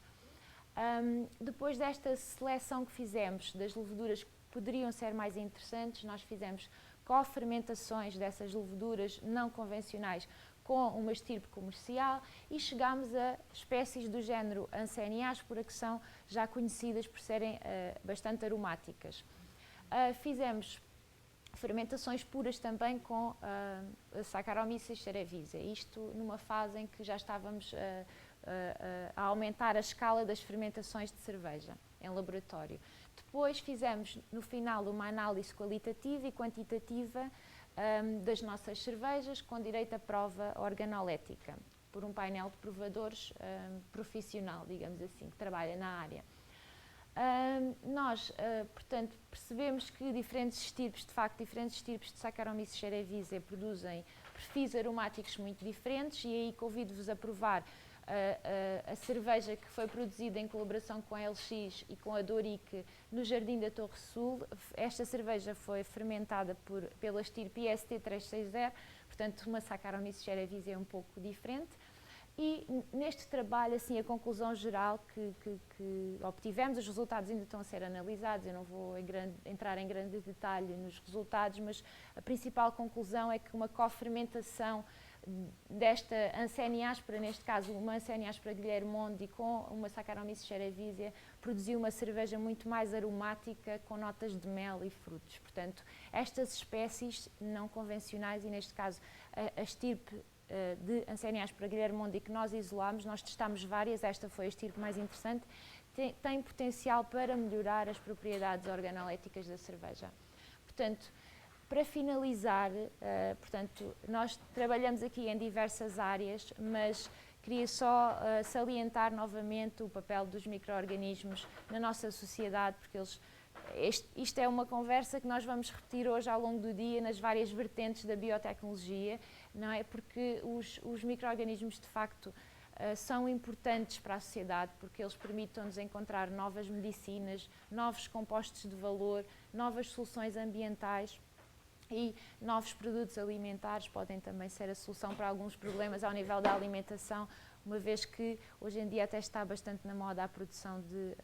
Depois desta seleção que fizemos das leveduras que poderiam ser mais interessantes, nós fizemos co-fermentações dessas leveduras não convencionais com uma estirpe comercial e chegámos a espécies do género Ansenia aspera, que são já conhecidas por serem bastante aromáticas. Fizemos fermentações puras também com Saccharomyces cerevisiae, isto numa fase em que já estávamos a aumentar a escala das fermentações de cerveja em laboratório. Depois fizemos no final uma análise qualitativa e quantitativa das nossas cervejas com direito à prova organolética por um painel de provadores profissional, digamos assim, que trabalha na área. Nós, portanto, percebemos que diferentes estirpes de Saccharomyces cerevisiae produzem perfis aromáticos muito diferentes e aí convido-vos a provar a cerveja que foi produzida em colaboração com a LX e com a Doric no Jardim da Torre Sul. Esta cerveja foi fermentada pela estirpe IST 360, portanto uma Saccharomyces cerevisiae um pouco diferente. E neste trabalho, assim, a conclusão geral que obtivemos, os resultados ainda estão a ser analisados, eu não vou entrar em grande detalhe nos resultados, mas a principal conclusão é que uma co-fermentação desta Ansenia aspera, neste caso uma Ansenia aspera Guilhermondi com uma Saccharomyces cerevisiae, produziu uma cerveja muito mais aromática com notas de mel e frutos. Portanto, estas espécies não convencionais e, neste caso, a estirpe de Ansenia aspera Guilhermondi que nós isolámos, nós testámos várias, esta foi a estirpe mais interessante, tem potencial para melhorar as propriedades organoléticas da cerveja. Portanto, para finalizar, portanto, nós trabalhamos aqui em diversas áreas, mas queria só salientar novamente o papel dos micro-organismos na nossa sociedade, porque isto é uma conversa que nós vamos repetir hoje ao longo do dia nas várias vertentes da biotecnologia, não é? Porque os micro-organismos, de facto, são importantes para a sociedade, porque eles permitem-nos encontrar novas medicinas, novos compostos de valor, novas soluções ambientais. E novos produtos alimentares podem também ser a solução para alguns problemas ao nível da alimentação, uma vez que hoje em dia até está bastante na moda a produção de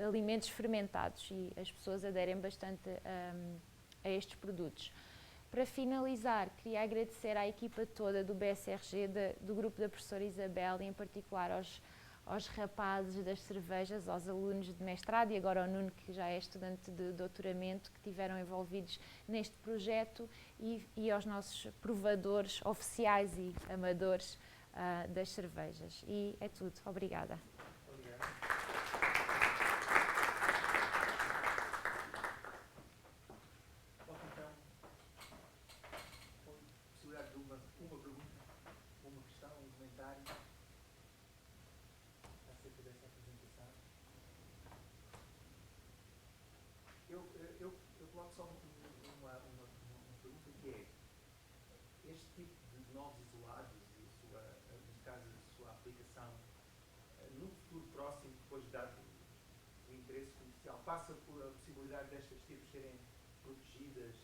alimentos fermentados e as pessoas aderem bastante a estes produtos. Para finalizar, queria agradecer à equipa toda do BSRG, do grupo da professora Isabel e em particular aos rapazes das cervejas, aos alunos de mestrado e agora ao Nuno, que já é estudante de doutoramento, que estiveram envolvidos neste projeto e aos nossos provadores oficiais e amadores das cervejas. E é tudo. Obrigada. Uma pergunta, uma questão, um comentário acerca desta apresentação. Eu coloco só uma pergunta que é: este tipo de novos isolados e neste caso a sua aplicação no futuro próximo, depois de dar o interesse comercial, passa por a possibilidade destas tipos serem protegidas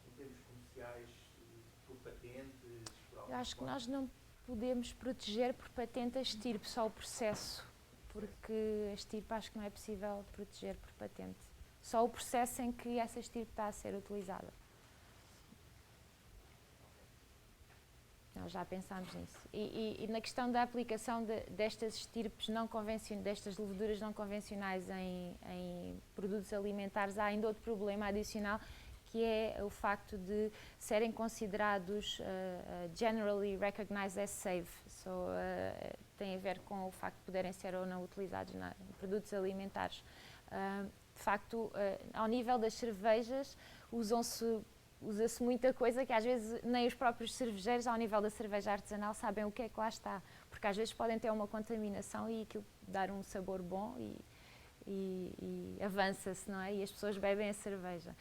em termos comerciais por patentes? Eu acho que nós não podemos proteger por patente a estirpe, só o processo, porque a estirpe acho que não é possível proteger por patente. Só o processo em que essa estirpe está a ser utilizada. Nós já pensámos nisso. E na questão da aplicação destas estirpes não convencionais, destas leveduras não convencionais em produtos alimentares, há ainda outro problema adicional, que é o facto de serem considerados generally recognized as safe. Tem a ver com o facto de poderem ser ou não utilizados em produtos alimentares. De facto, ao nível das cervejas, usa-se muita coisa que às vezes nem os próprios cervejeiros, ao nível da cerveja artesanal, sabem o que é que lá está. Porque às vezes podem ter uma contaminação e aquilo dar um sabor bom e avança-se, não é? E as pessoas bebem a cerveja.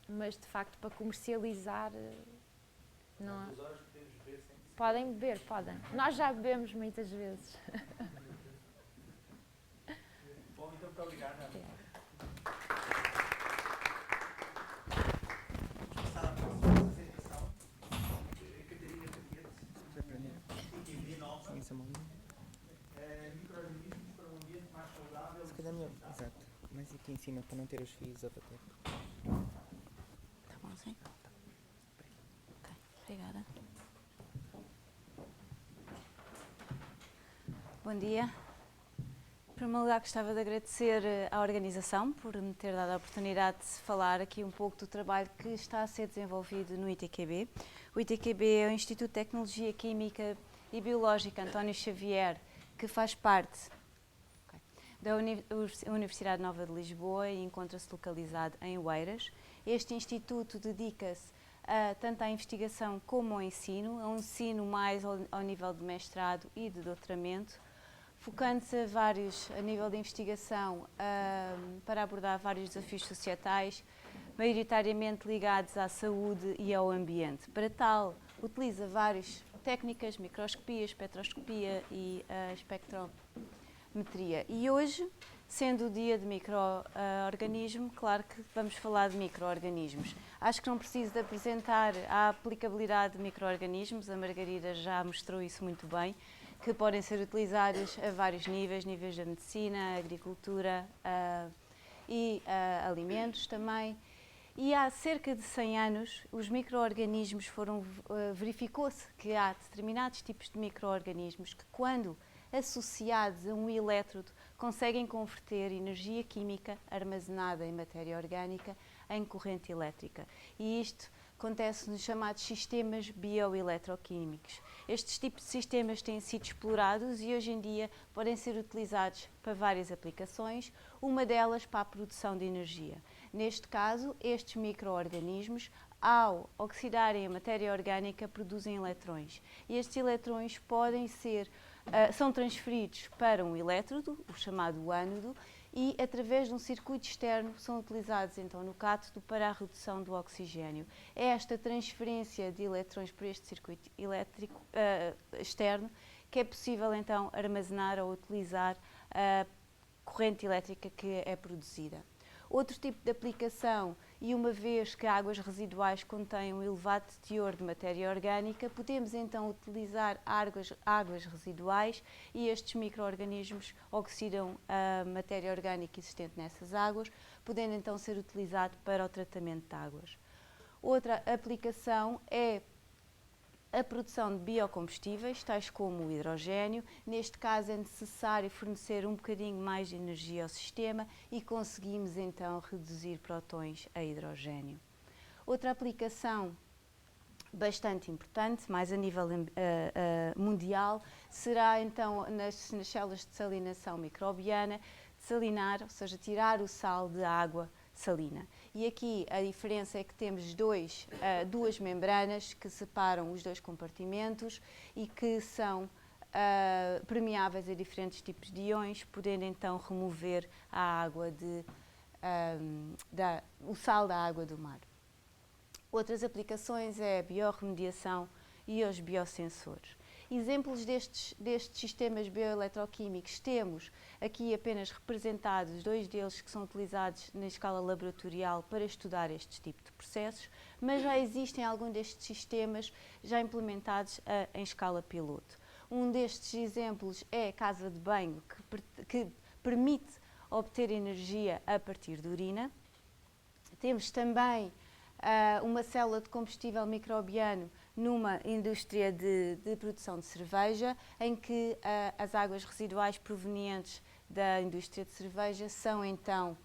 Mas de facto para comercializar não há. Podem beber, podem. Nós já bebemos muitas vezes. Bom, então muito obrigado. Vamos passar à próxima apresentação. Catarina Paquete, micro-organismos para um ambiente mais saudável. Se calhar melhor, exato. Mas aqui em cima, para não ter os fios a bater. Tá bom, sim? Ok, obrigada. Bom dia. Em primeiro lugar, gostava de agradecer à organização por me ter dado a oportunidade de falar aqui um pouco do trabalho que está a ser desenvolvido no ITQB. O ITQB é o Instituto de Tecnologia Química e Biológica António Xavier, que faz parte da Universidade Nova de Lisboa e encontra-se localizado em Oeiras. Este instituto dedica-se tanto à investigação como ao ensino, a um ensino mais ao nível de mestrado e de doutoramento, focando-se a nível de investigação para abordar vários desafios societais, maioritariamente ligados à saúde e ao ambiente. Para tal, utiliza várias técnicas, microscopia, espectroscopia e espectrometria. E hoje, sendo o dia de micro-organismo, claro que vamos falar de micro-organismos. Acho que não preciso de apresentar a aplicabilidade de micro-organismos, a Margarida já mostrou isso muito bem, que podem ser utilizados a vários níveis da medicina, agricultura e alimentos também. E há cerca de 100 anos, os micro-organismos verificou-se que há determinados tipos de micro-organismos que, quando associados a um elétrodo, conseguem converter energia química armazenada em matéria orgânica em corrente elétrica. E isto acontece nos chamados sistemas bioeletroquímicos. Estes tipos de sistemas têm sido explorados e hoje em dia podem ser utilizados para várias aplicações, uma delas para a produção de energia. Neste caso, estes micro-organismos, ao oxidarem a matéria orgânica, produzem eletrões. E estes eletrões são transferidos para um elétrodo, o chamado ânodo, e através de um circuito externo são utilizados então no cátodo para a redução do oxigênio. É esta transferência de eletrões por este circuito elétrico externo que é possível então armazenar ou utilizar a corrente elétrica que é produzida. Outro tipo de aplicação, e uma vez que águas residuais contêm um elevado teor de matéria orgânica, podemos então utilizar águas residuais e estes micro-organismos oxidam a matéria orgânica existente nessas águas, podendo então ser utilizado para o tratamento de águas. Outra aplicação é a produção de biocombustíveis, tais como o hidrogênio. Neste caso é necessário fornecer um bocadinho mais de energia ao sistema e conseguimos então reduzir prótons a hidrogênio. Outra aplicação bastante importante, mais a nível mundial, será então nas células de salinação microbiana, desalinar, ou seja, tirar o sal de água salina. E aqui a diferença é que temos duas membranas que separam os dois compartimentos e que são permeáveis a diferentes tipos de íons, podendo então remover a água o sal da água do mar. Outras aplicações é a biorremediação e os biosensores. Exemplos destes sistemas bioeletroquímicos temos aqui apenas representados 2 deles que são utilizados na escala laboratorial para estudar este tipo de processos, mas já existem alguns destes sistemas já implementados em escala piloto. Um destes exemplos é a casa de banho, que permite obter energia a partir de urina. Temos também uma célula de combustível microbiano numa indústria de produção de cerveja, em que as águas residuais provenientes da indústria de cerveja são então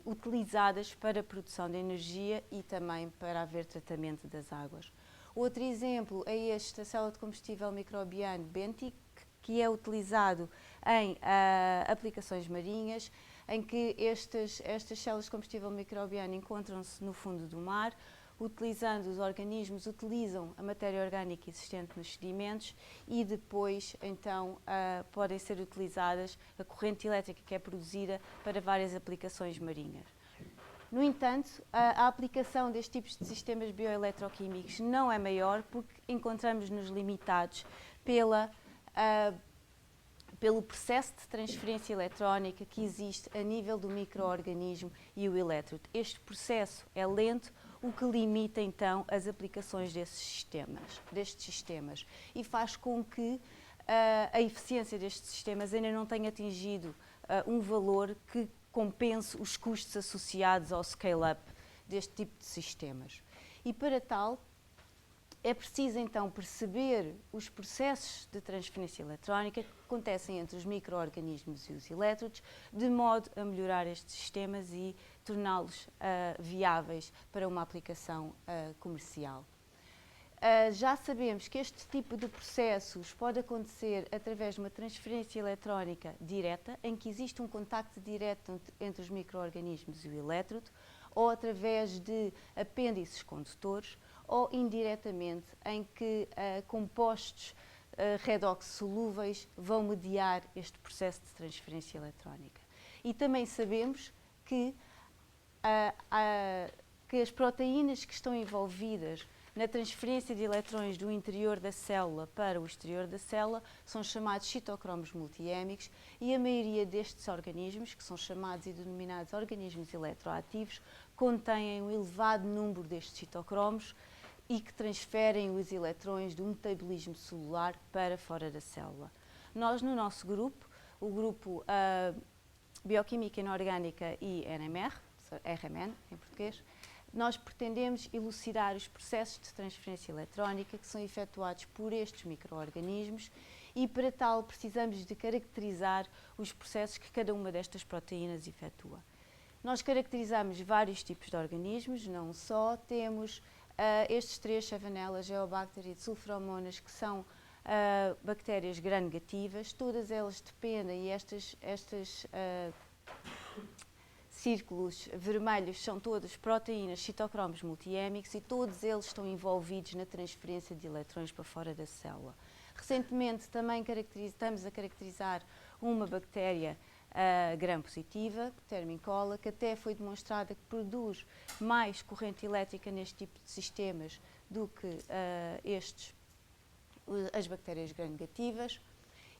utilizadas para a produção de energia e também para haver tratamento das águas. Outro exemplo é esta célula de combustível microbiano Bentic, que é utilizado em aplicações marinhas, em que estas células de combustível microbiano encontram-se no fundo do mar. Utilizando os organismos, utilizam a matéria orgânica existente nos sedimentos e depois, então, podem ser utilizadas a corrente elétrica que é produzida para várias aplicações marinhas. No entanto, a aplicação destes tipos de sistemas bioeletroquímicos não é maior porque encontramos-nos limitados pelo processo de transferência eletrónica que existe a nível do micro-organismo e o elétrodo. Este processo é lento, o que limita então as aplicações destes sistemas e faz com que a eficiência destes sistemas ainda não tenha atingido um valor que compense os custos associados ao scale-up deste tipo de sistemas. E para tal, é preciso então perceber os processos de transferência eletrónica que acontecem entre os micro-organismos e os elétrodos, de modo a melhorar estes sistemas e torná-los viáveis para uma aplicação comercial. Já sabemos que este tipo de processos pode acontecer através de uma transferência eletrónica direta, em que existe um contacto direto entre os micro-organismos e o elétrodo, ou através de apêndices condutores, ou indiretamente, em que compostos redox solúveis vão mediar este processo de transferência eletrónica. E também sabemos que as proteínas que estão envolvidas na transferência de eletrões do interior da célula para o exterior da célula são chamados citocromos multiémicos e a maioria destes organismos, que são chamados e denominados organismos eletroativos, contêm um elevado número destes citocromos e que transferem os eletrões do metabolismo celular para fora da célula. Nós, no nosso grupo, o grupo Bioquímica Inorgânica e NMR, RMN em português, nós pretendemos elucidar os processos de transferência eletrónica que são efetuados por estes micro-organismos e, para tal, precisamos de caracterizar os processos que cada uma destas proteínas efetua. Nós caracterizamos vários tipos de organismos, não só, temos estes 3, Chavanella, Geobacter e Sulforomonas, que são bactérias gram-negativas, todas elas dependem, e estes círculos vermelhos são todas proteínas citocromos multiémicos e todos eles estão envolvidos na transferência de eletrões para fora da célula. Recentemente também estamos a caracterizar uma bactéria gram-positiva, Termincola, que até foi demonstrada que produz mais corrente elétrica neste tipo de sistemas do que as bactérias gram-negativas.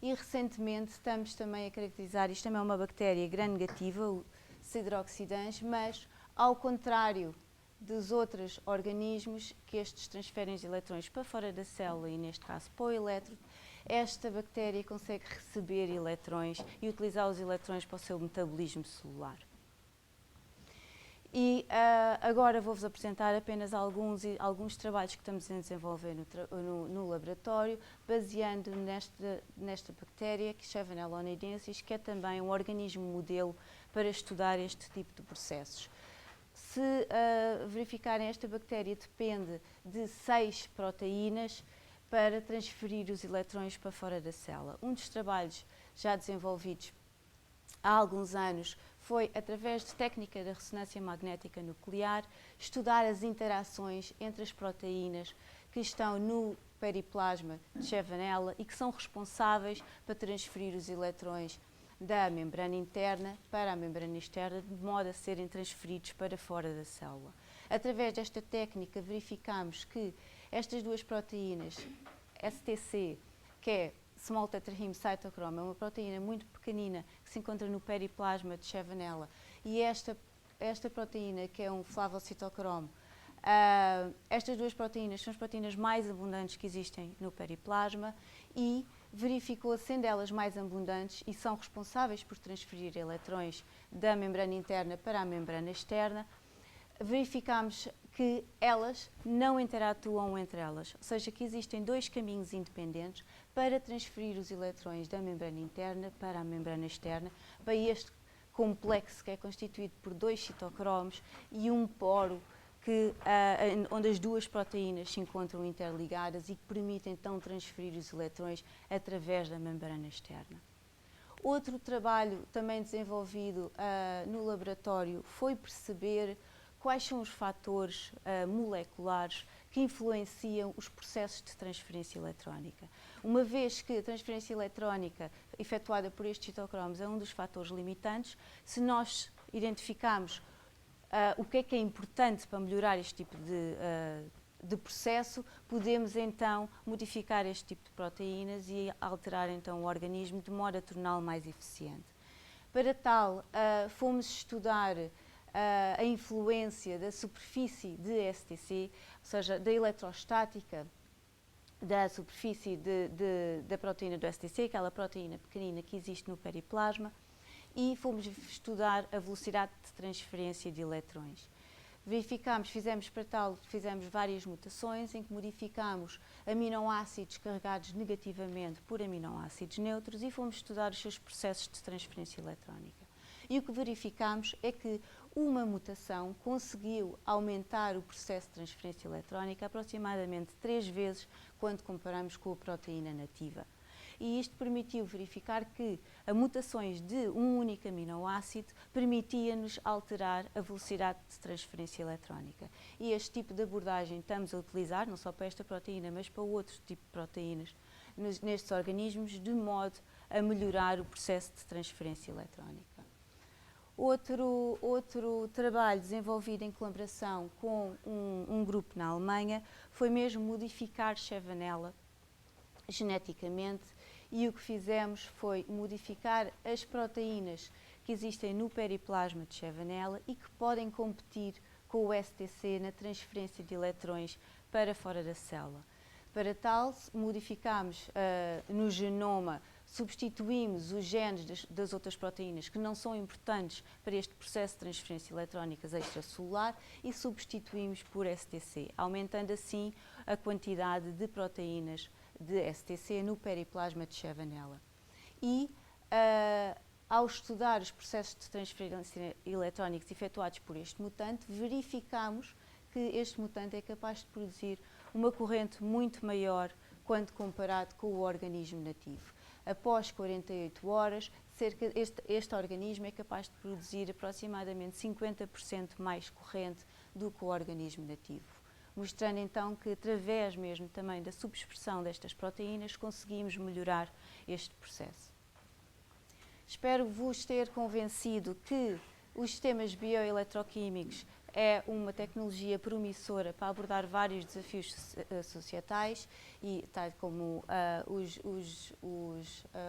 E recentemente estamos também a caracterizar, isto também é uma bactéria gram-negativa, o Cidroxidans, mas ao contrário dos outros organismos que estes transferem os eletrões para fora da célula e neste caso para o elétrodo, esta bactéria consegue receber eletrões e utilizar os eletrões para o seu metabolismo celular. E agora vou-vos apresentar apenas alguns trabalhos que estamos a desenvolver no laboratório, baseando nesta bactéria, que Shevanella onadensis, que é também um organismo modelo para estudar este tipo de processos. Se verificarem, esta bactéria depende de 6 proteínas para transferir os eletrões para fora da célula. Um dos trabalhos já desenvolvidos há alguns anos foi, através de técnica da ressonância magnética nuclear, estudar as interações entre as proteínas que estão no periplasma de Shevanella e que são responsáveis para transferir os eletrões da membrana interna para a membrana externa, de modo a serem transferidos para fora da célula. Através desta técnica verificamos que estas duas proteínas, STC, que é Small Tetraheme Cytochrome, é uma proteína muito pequenina que se encontra no periplasma de Shevanella, e esta proteína, que é um flavocitochrome, estas duas proteínas são as proteínas mais abundantes que existem no periplasma, e verificou, sendo elas mais abundantes e são responsáveis por transferir eletrões da membrana interna para a membrana externa, verificamos que elas não interatuam entre elas, ou seja, que existem 2 caminhos independentes para transferir os eletrões da membrana interna para a membrana externa, para este complexo que é constituído por 2 citocromos e um poro onde as duas proteínas se encontram interligadas e que permitem então transferir os eletrões através da membrana externa. Outro trabalho também desenvolvido no laboratório foi perceber quais são os fatores moleculares que influenciam os processos de transferência eletrónica. Uma vez que a transferência eletrónica efetuada por estes citocromos é um dos fatores limitantes, se nós identificarmos o que é importante para melhorar este tipo de processo, podemos então modificar este tipo de proteínas e alterar então o organismo de modo a torná-lo mais eficiente. Para tal, fomos estudar a influência da superfície de STC, ou seja, da eletrostática da superfície da proteína do STC, aquela proteína pequenina que existe no periplasma, e fomos estudar a velocidade de transferência de eletrões. Fizemos várias mutações em que modificámos aminoácidos carregados negativamente por aminoácidos neutros e fomos estudar os seus processos de transferência eletrónica. E o que verificámos é que uma mutação conseguiu aumentar o processo de transferência eletrónica aproximadamente 3 vezes quando comparamos com a proteína nativa. E isto permitiu verificar que as mutações de um único aminoácido permitia-nos alterar a velocidade de transferência eletrónica. E este tipo de abordagem estamos a utilizar, não só para esta proteína, mas para outros tipos de proteínas nestes organismos, de modo a melhorar o processo de transferência eletrónica. Outro trabalho desenvolvido em colaboração com um grupo na Alemanha foi mesmo modificar Shevanella geneticamente, e o que fizemos foi modificar as proteínas que existem no periplasma de Shevanella e que podem competir com o STC na transferência de eletrões para fora da célula. Para tal, modificámos no genoma, substituímos os genes das outras proteínas que não são importantes para este processo de transferência eletrónica extracelular e substituímos por STC, aumentando assim a quantidade de proteínas de STC no periplasma de Shevanella. E, ao estudar os processos de transferência eletrónicos efetuados por este mutante, verificamos que este mutante é capaz de produzir uma corrente muito maior quando comparado com o organismo nativo. Após 48 horas, este organismo é capaz de produzir aproximadamente 50% mais corrente do que o organismo nativo, mostrando então que através mesmo também da subexpressão destas proteínas conseguimos melhorar este processo. Espero vos ter convencido que os sistemas bioeletroquímicos é uma tecnologia promissora para abordar vários desafios societais, e tal como os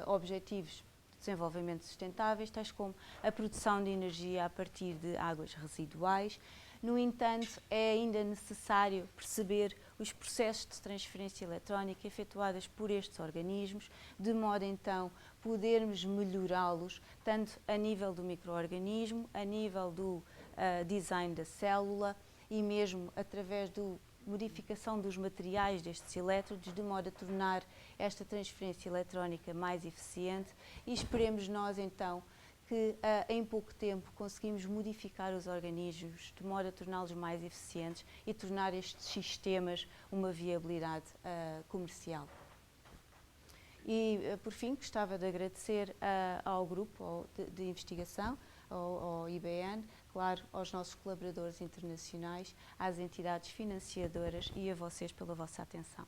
objetivos de desenvolvimento sustentáveis, tais como a produção de energia a partir de águas residuais. No entanto, é ainda necessário perceber os processos de transferência eletrónica efetuados por estes organismos, de modo então podermos melhorá-los, tanto a nível do micro-organismo, a nível design da célula e mesmo através da modificação dos materiais destes elétrodos, de modo a tornar esta transferência eletrónica mais eficiente, e esperemos nós então que em pouco tempo conseguimos modificar os organismos de modo a torná-los mais eficientes e tornar estes sistemas uma viabilidade comercial. E, por fim, gostava de agradecer ao grupo de investigação, ao IBN, claro, aos nossos colaboradores internacionais, às entidades financiadoras e a vocês pela vossa atenção.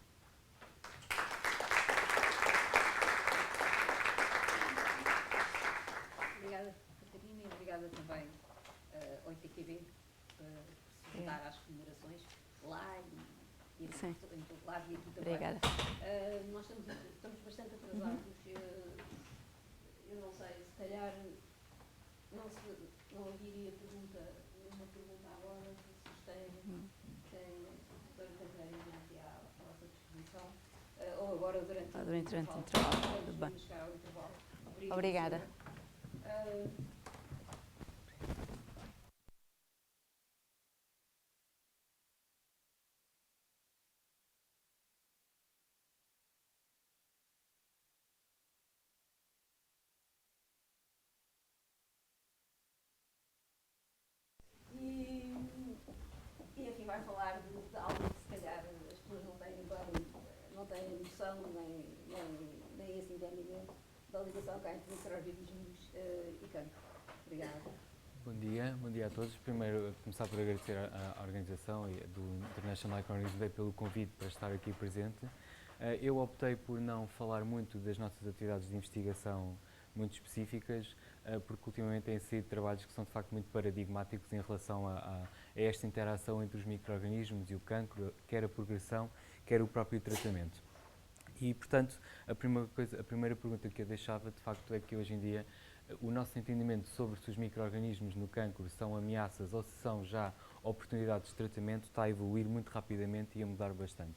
Obrigada, Catarina, e obrigada também ao ITQB por se juntar às comemorações lá e em todo lado e aqui também. Obrigada. Nós estamos bastante atrasados. Eu não sei, se calhar não haveria nenhuma pergunta agora, se têm doutora Catarina aqui à vossa disposição, ou agora durante o intervalo. Tudo bem. Chegar ao intervalo. Obrigada. E enfim, vai falar de algo que se calhar as pessoas não têm noção, nem esse entendimento da ligação cá entre micro-organismos e cancro. Obrigada. Bom dia a todos. Primeiro, começar por agradecer à organização e do International Microorganism Day pelo convite para estar aqui presente. Eu optei por não falar muito das nossas atividades de investigação muito específicas, porque ultimamente têm sido trabalhos que são de facto muito paradigmáticos em relação a esta interação entre os micro-organismos e o cancro, quer a progressão, quer o próprio tratamento. E, portanto, a primeira pergunta que eu deixava, de facto, é que hoje em dia o nosso entendimento sobre se os micro-organismos no cancro são ameaças ou se são já oportunidades de tratamento está a evoluir muito rapidamente e a mudar bastante.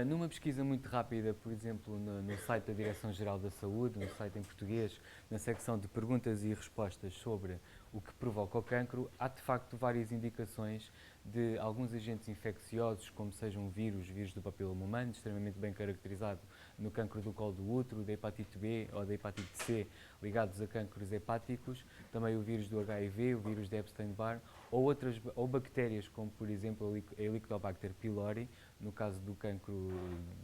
Numa pesquisa muito rápida, por exemplo, no site da Direção-Geral da Saúde, no site em português, na secção de perguntas e respostas sobre o que provoca o cancro, há de facto várias indicações de alguns agentes infecciosos, como sejam vírus do papiloma humano, extremamente bem caracterizado no cancro do colo do útero, da hepatite B ou da hepatite C, ligados a cancros hepáticos, também o vírus do HIV, o vírus de Epstein-Barr, ou bactérias, como por exemplo a Helicobacter pylori, no caso do cancro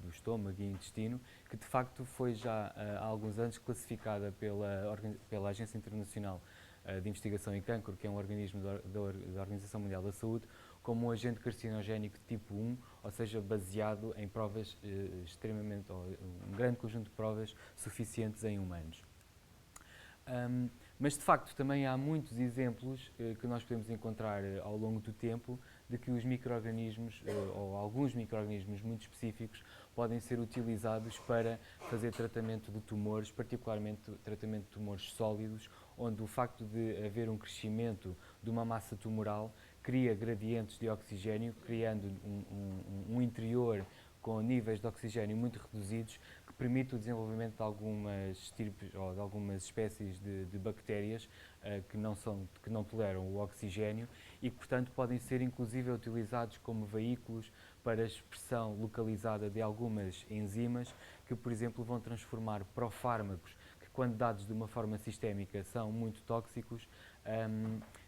do estômago e intestino, que de facto foi já há alguns anos classificada pela Agência Internacional de Investigação em Cancro, que é um organismo da Organização Mundial da Saúde, como um agente carcinogénico de tipo 1, ou seja, baseado em provas um grande conjunto de provas suficientes em humanos. Mas de facto também há muitos exemplos que nós podemos encontrar ao longo do tempo de que os micro-organismos, ou alguns micro-organismos muito específicos, podem ser utilizados para fazer tratamento de tumores, particularmente tratamento de tumores sólidos, onde o facto de haver um crescimento de uma massa tumoral cria gradientes de oxigênio, criando um interior com níveis de oxigênio muito reduzidos, que permite o desenvolvimento de algumas estirpes ou de algumas espécies de bactérias que não toleram o oxigênio e que, portanto, podem ser inclusive utilizados como veículos para a expressão localizada de algumas enzimas que, por exemplo, vão transformar profármacos que, quando dados de uma forma sistémica, são muito tóxicos,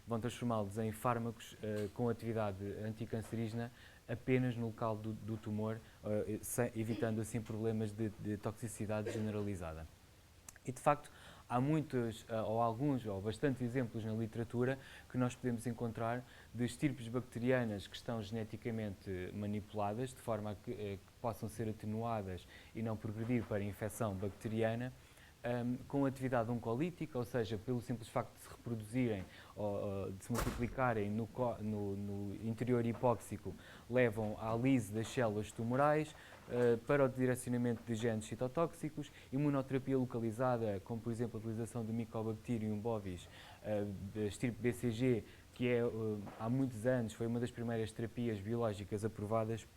vão transformá-los em fármacos com atividade anticancerígena apenas no local do tumor, evitando assim problemas de toxicidade generalizada. E de facto há muitos, ou alguns, ou bastantes exemplos na literatura que nós podemos encontrar de estirpes bacterianas que estão geneticamente manipuladas, de forma a que possam ser atenuadas e não progredir para a infecção bacteriana, com atividade oncolítica, ou seja, pelo simples facto de se reproduzirem ou de se multiplicarem no interior hipóxico, levam à lise das células tumorais, para o direcionamento de genes citotóxicos, imunoterapia localizada, como por exemplo a utilização do Mycobacterium bovis, da estirpe BCG, que há muitos anos foi uma das primeiras terapias biológicas aprovadas,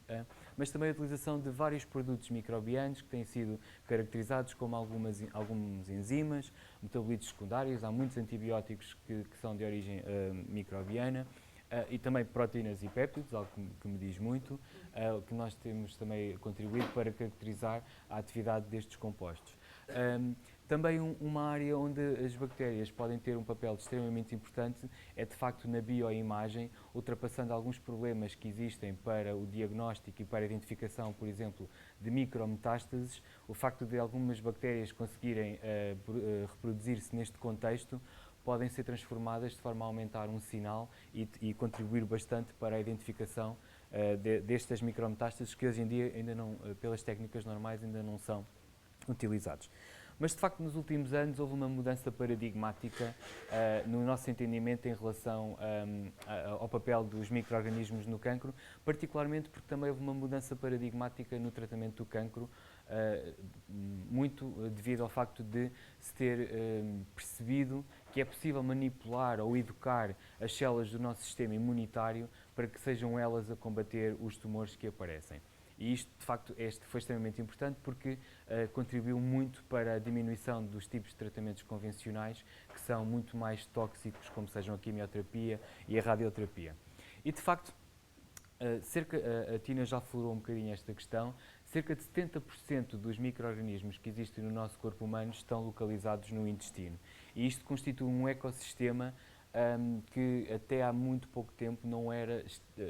mas também a utilização de vários produtos microbianos que têm sido caracterizados como algumas enzimas, metabolitos secundários, há muitos antibióticos que são de origem microbiana, e também proteínas e péptidos, algo que me diz muito, que nós temos também contribuído para caracterizar a atividade destes compostos. Também uma área onde as bactérias podem ter um papel extremamente importante é, de facto, na bioimagem, ultrapassando alguns problemas que existem para o diagnóstico e para a identificação, por exemplo, de micrometástases. O facto de algumas bactérias conseguirem reproduzir-se neste contexto podem ser transformadas de forma a aumentar um sinal e contribuir bastante para a identificação destas micrometástases que hoje em dia, ainda não, pelas técnicas normais, ainda não são utilizados. Mas, de facto, nos últimos anos houve uma mudança paradigmática no nosso entendimento em relação ao papel dos micro-organismos no cancro, particularmente porque também houve uma mudança paradigmática no tratamento do cancro, muito devido ao facto de se ter percebido que é possível manipular ou educar as células do nosso sistema imunitário para que sejam elas a combater os tumores que aparecem. E isto, de facto, foi extremamente importante porque contribuiu muito para a diminuição dos tipos de tratamentos convencionais que são muito mais tóxicos, como sejam a quimioterapia e a radioterapia. E, de facto, a Tina já falou um bocadinho esta questão, cerca de 70% dos micro-organismos que existem no nosso corpo humano estão localizados no intestino. E isto constitui um ecossistema que até há muito pouco tempo não era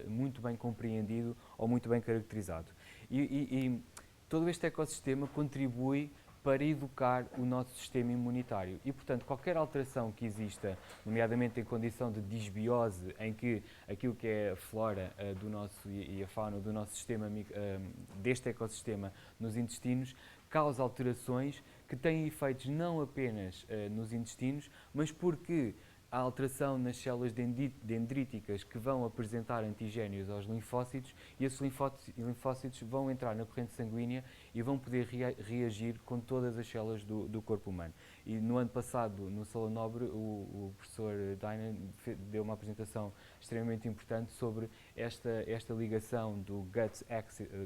muito bem compreendido ou muito bem caracterizado. E todo este ecossistema contribui para educar o nosso sistema imunitário. E, portanto, qualquer alteração que exista, nomeadamente em condição de disbiose, em que aquilo que é a flora do nosso e a fauna do nosso sistema, deste ecossistema nos intestinos, causa alterações que têm efeitos não apenas nos intestinos, mas porque a alteração nas células dendríticas que vão apresentar antigénios aos linfócitos e esses linfócitos vão entrar na corrente sanguínea e vão poder reagir com todas as células do corpo humano. E no ano passado, no Salão Nobre, o professor Dinan deu uma apresentação extremamente importante sobre esta ligação do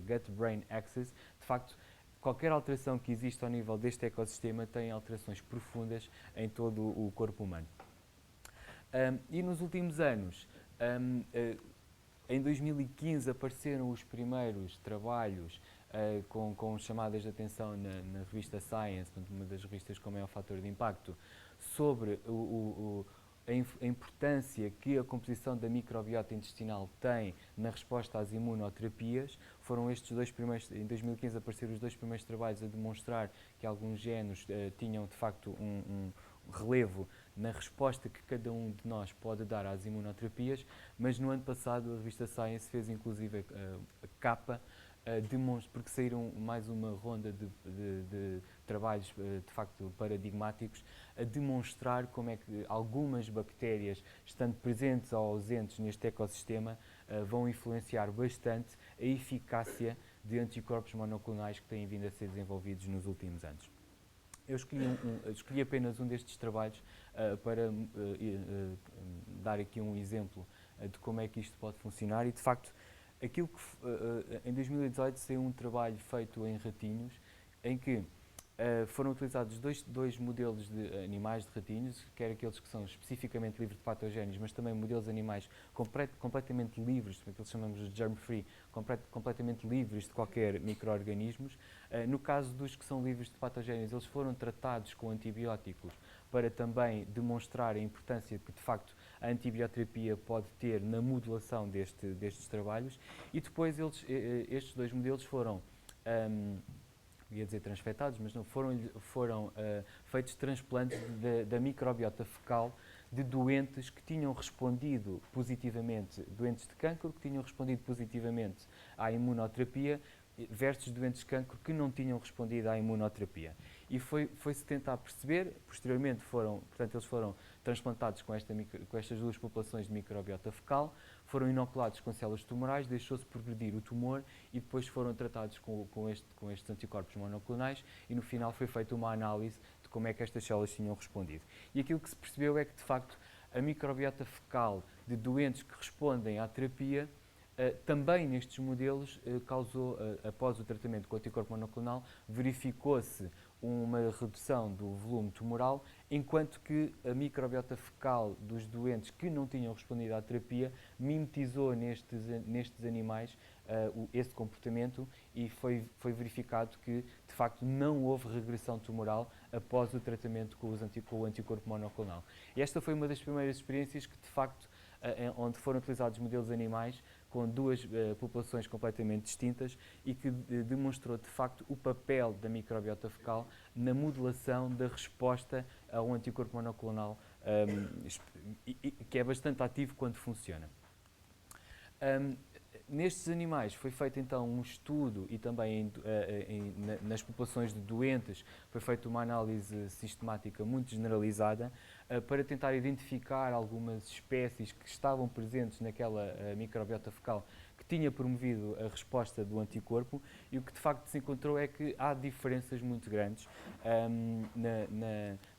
gut-brain axis. De facto, qualquer alteração que exista ao nível deste ecossistema tem alterações profundas em todo o corpo humano. E nos últimos anos, em 2015 apareceram os primeiros trabalhos com chamadas de atenção na revista Science, uma das revistas com maior fator de impacto, sobre a importância que a composição da microbiota intestinal tem na resposta às imunoterapias. Foram estes dois primeiros, em 2015 apareceram os dois primeiros trabalhos a demonstrar que alguns genes tinham de facto um relevo na resposta que cada um de nós pode dar às imunoterapias, mas no ano passado a revista Science fez inclusive a capa, porque saíram mais uma ronda de trabalhos de facto paradigmáticos a demonstrar como é que algumas bactérias, estando presentes ou ausentes neste ecossistema, vão influenciar bastante a eficácia de anticorpos monoclonais que têm vindo a ser desenvolvidos nos últimos anos. Eu escolhi apenas um destes trabalhos para dar aqui um exemplo de como é que isto pode funcionar e, de facto, aquilo que em 2018 saiu um trabalho feito em ratinhos em que foram utilizados dois modelos de animais de ratinhos, quer aqueles que são especificamente livres de patogénios, mas também modelos animais completamente livres, que eles chamamos de germ-free, completamente livres de qualquer micro-organismos. No caso dos que são livres de patogénios, eles foram tratados com antibióticos para também demonstrar a importância que, de facto, a antibioterapia pode ter na modulação destes trabalhos. E depois estes dois modelos foram ia dizer transfetados, mas não foram feitos transplantes da microbiota fecal de doentes que tinham respondido positivamente, doentes de cancro que tinham respondido positivamente à imunoterapia versus doentes de cancro que não tinham respondido à imunoterapia. e foi-se tentar perceber, posteriormente eles foram transplantados com estas duas populações de microbiota fecal, foram inoculados com células tumorais, deixou-se progredir o tumor e depois foram tratados com estes anticorpos monoclonais e no final foi feita uma análise de como é que estas células tinham respondido. E aquilo que se percebeu é que, de facto, a microbiota fecal de doentes que respondem à terapia também nestes modelos causou, após o tratamento com o anticorpo monoclonal, verificou-se uma redução do volume tumoral, enquanto que a microbiota fecal dos doentes que não tinham respondido à terapia mimetizou nestes animais esse comportamento e foi verificado que, de facto, não houve regressão tumoral após o tratamento com o anticorpo monoclonal. E esta foi uma das primeiras experiências que, de facto, onde foram utilizados modelos animais com duas populações completamente distintas e que demonstrou, de facto, o papel da microbiota fecal na modelação da resposta a um anticorpo monoclonal, que é bastante ativo quando funciona. Nestes animais foi feito então um estudo e também nas populações de doentes foi feita uma análise sistemática muito generalizada para tentar identificar algumas espécies que estavam presentes naquela microbiota fecal que tinha promovido a resposta do anticorpo e o que de facto se encontrou é que há diferenças muito grandes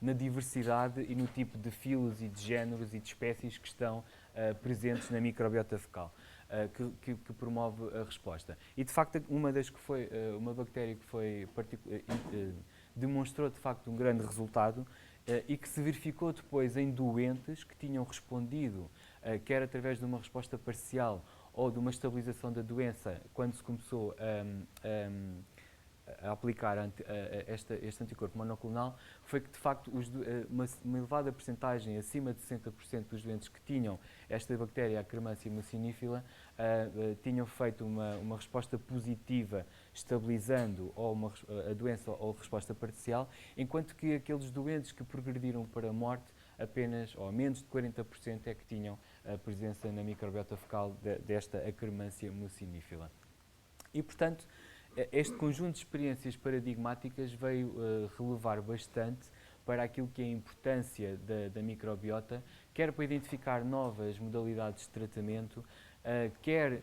na diversidade e no tipo de filos e de géneros e de espécies que estão presentes na microbiota fecal. Que promove a resposta. E de facto uma bactéria que demonstrou de facto um grande resultado e que se verificou depois em doentes que tinham respondido, quer através de uma resposta parcial ou de uma estabilização da doença, quando se começou a aplicar este anticorpo monoclonal, foi que de facto uma elevada percentagem, acima de 60% dos doentes que tinham esta bactéria, a Akkermansia mucinifila, tinham feito uma resposta positiva, estabilizando a doença ou resposta parcial, enquanto que aqueles doentes que progrediram para a morte, apenas ou menos de 40% é que tinham a presença na microbiota fecal desta Akkermansia mucinifila. E, portanto, este conjunto de experiências paradigmáticas veio relevar bastante para aquilo que é a importância da microbiota, quer para identificar novas modalidades de tratamento, quer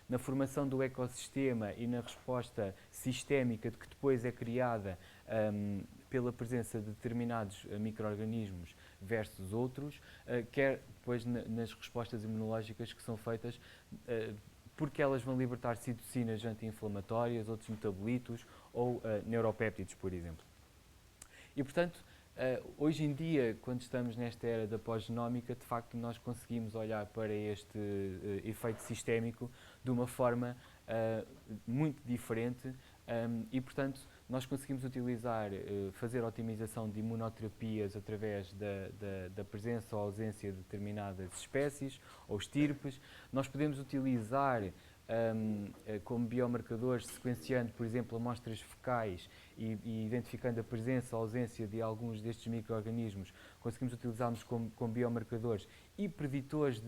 na formação do ecossistema e na resposta sistémica de que depois é criada pela presença de determinados micro-organismos versus outros, quer depois nas respostas imunológicas que são feitas porque elas vão libertar citocinas anti-inflamatórias, outros metabolitos ou neuropéptidos, por exemplo. E, portanto, hoje em dia, quando estamos nesta era da pós-genómica, de facto nós conseguimos olhar para este efeito sistémico de uma forma muito diferente e, portanto, nós conseguimos utilizar, fazer otimização de imunoterapias através da presença ou ausência de determinadas espécies ou estirpes. Nós podemos utilizar como biomarcadores, sequenciando, por exemplo, amostras fecais e identificando a presença ou ausência de alguns destes micro-organismos, conseguimos utilizá-los como biomarcadores e preditores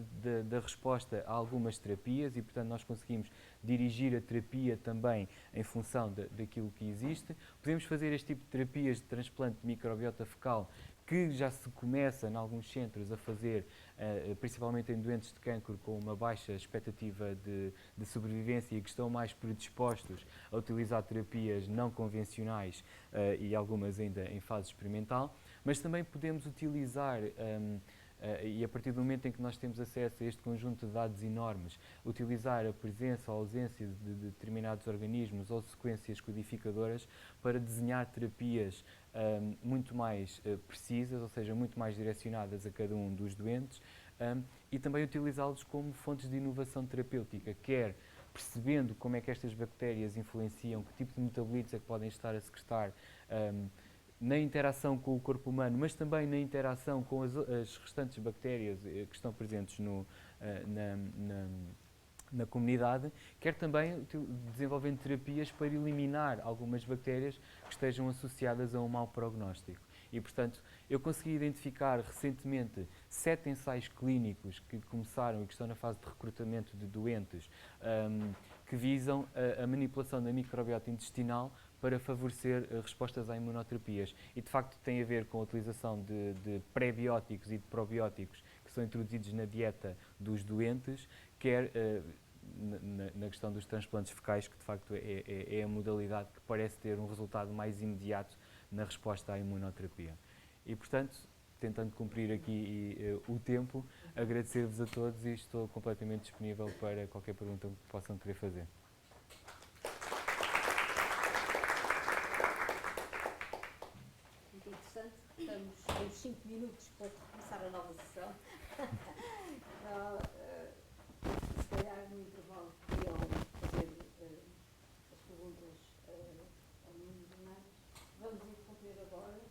da resposta a algumas terapias e, portanto, nós conseguimos dirigir a terapia também em função daquilo que existe. Podemos fazer este tipo de terapias de transplante de microbiota fecal que já se começa em alguns centros a fazer, principalmente em doentes de cancro com uma baixa expectativa de sobrevivência e que estão mais predispostos a utilizar terapias não convencionais e algumas ainda em fase experimental, mas também podemos utilizar e a partir do momento em que nós temos acesso a este conjunto de dados enormes, utilizar a presença ou ausência de determinados organismos ou sequências codificadoras para desenhar terapias muito mais precisas, ou seja, muito mais direcionadas a cada um dos doentes e também utilizá-los como fontes de inovação terapêutica, quer percebendo como é que estas bactérias influenciam, que tipo de metabolitos é que podem estar a secretar na interação com o corpo humano, mas também na interação com as restantes bactérias que estão presentes na comunidade, quer também desenvolvendo terapias para eliminar algumas bactérias que estejam associadas a um mau prognóstico. E, portanto, eu consegui identificar recentemente 7 ensaios clínicos que começaram e que estão na fase de recrutamento de doentes que visam a manipulação da microbiota intestinal para favorecer respostas a imunoterapias. E, de facto, tem a ver com a utilização de pré-bióticos e de probióticos que são introduzidos na dieta dos doentes, quer na questão dos transplantes fecais, que de facto é a modalidade que parece ter um resultado mais imediato na resposta à imunoterapia. E, portanto, tentando cumprir aqui o tempo, agradecer-vos a todos e estou completamente disponível para qualquer pergunta que possam querer fazer. Muito interessante. Temos 5 minutos para começar a nova sessão. Se calhar no intervalo podiam fazer as perguntas ao Nuno Bernardes. Vamos interromper agora.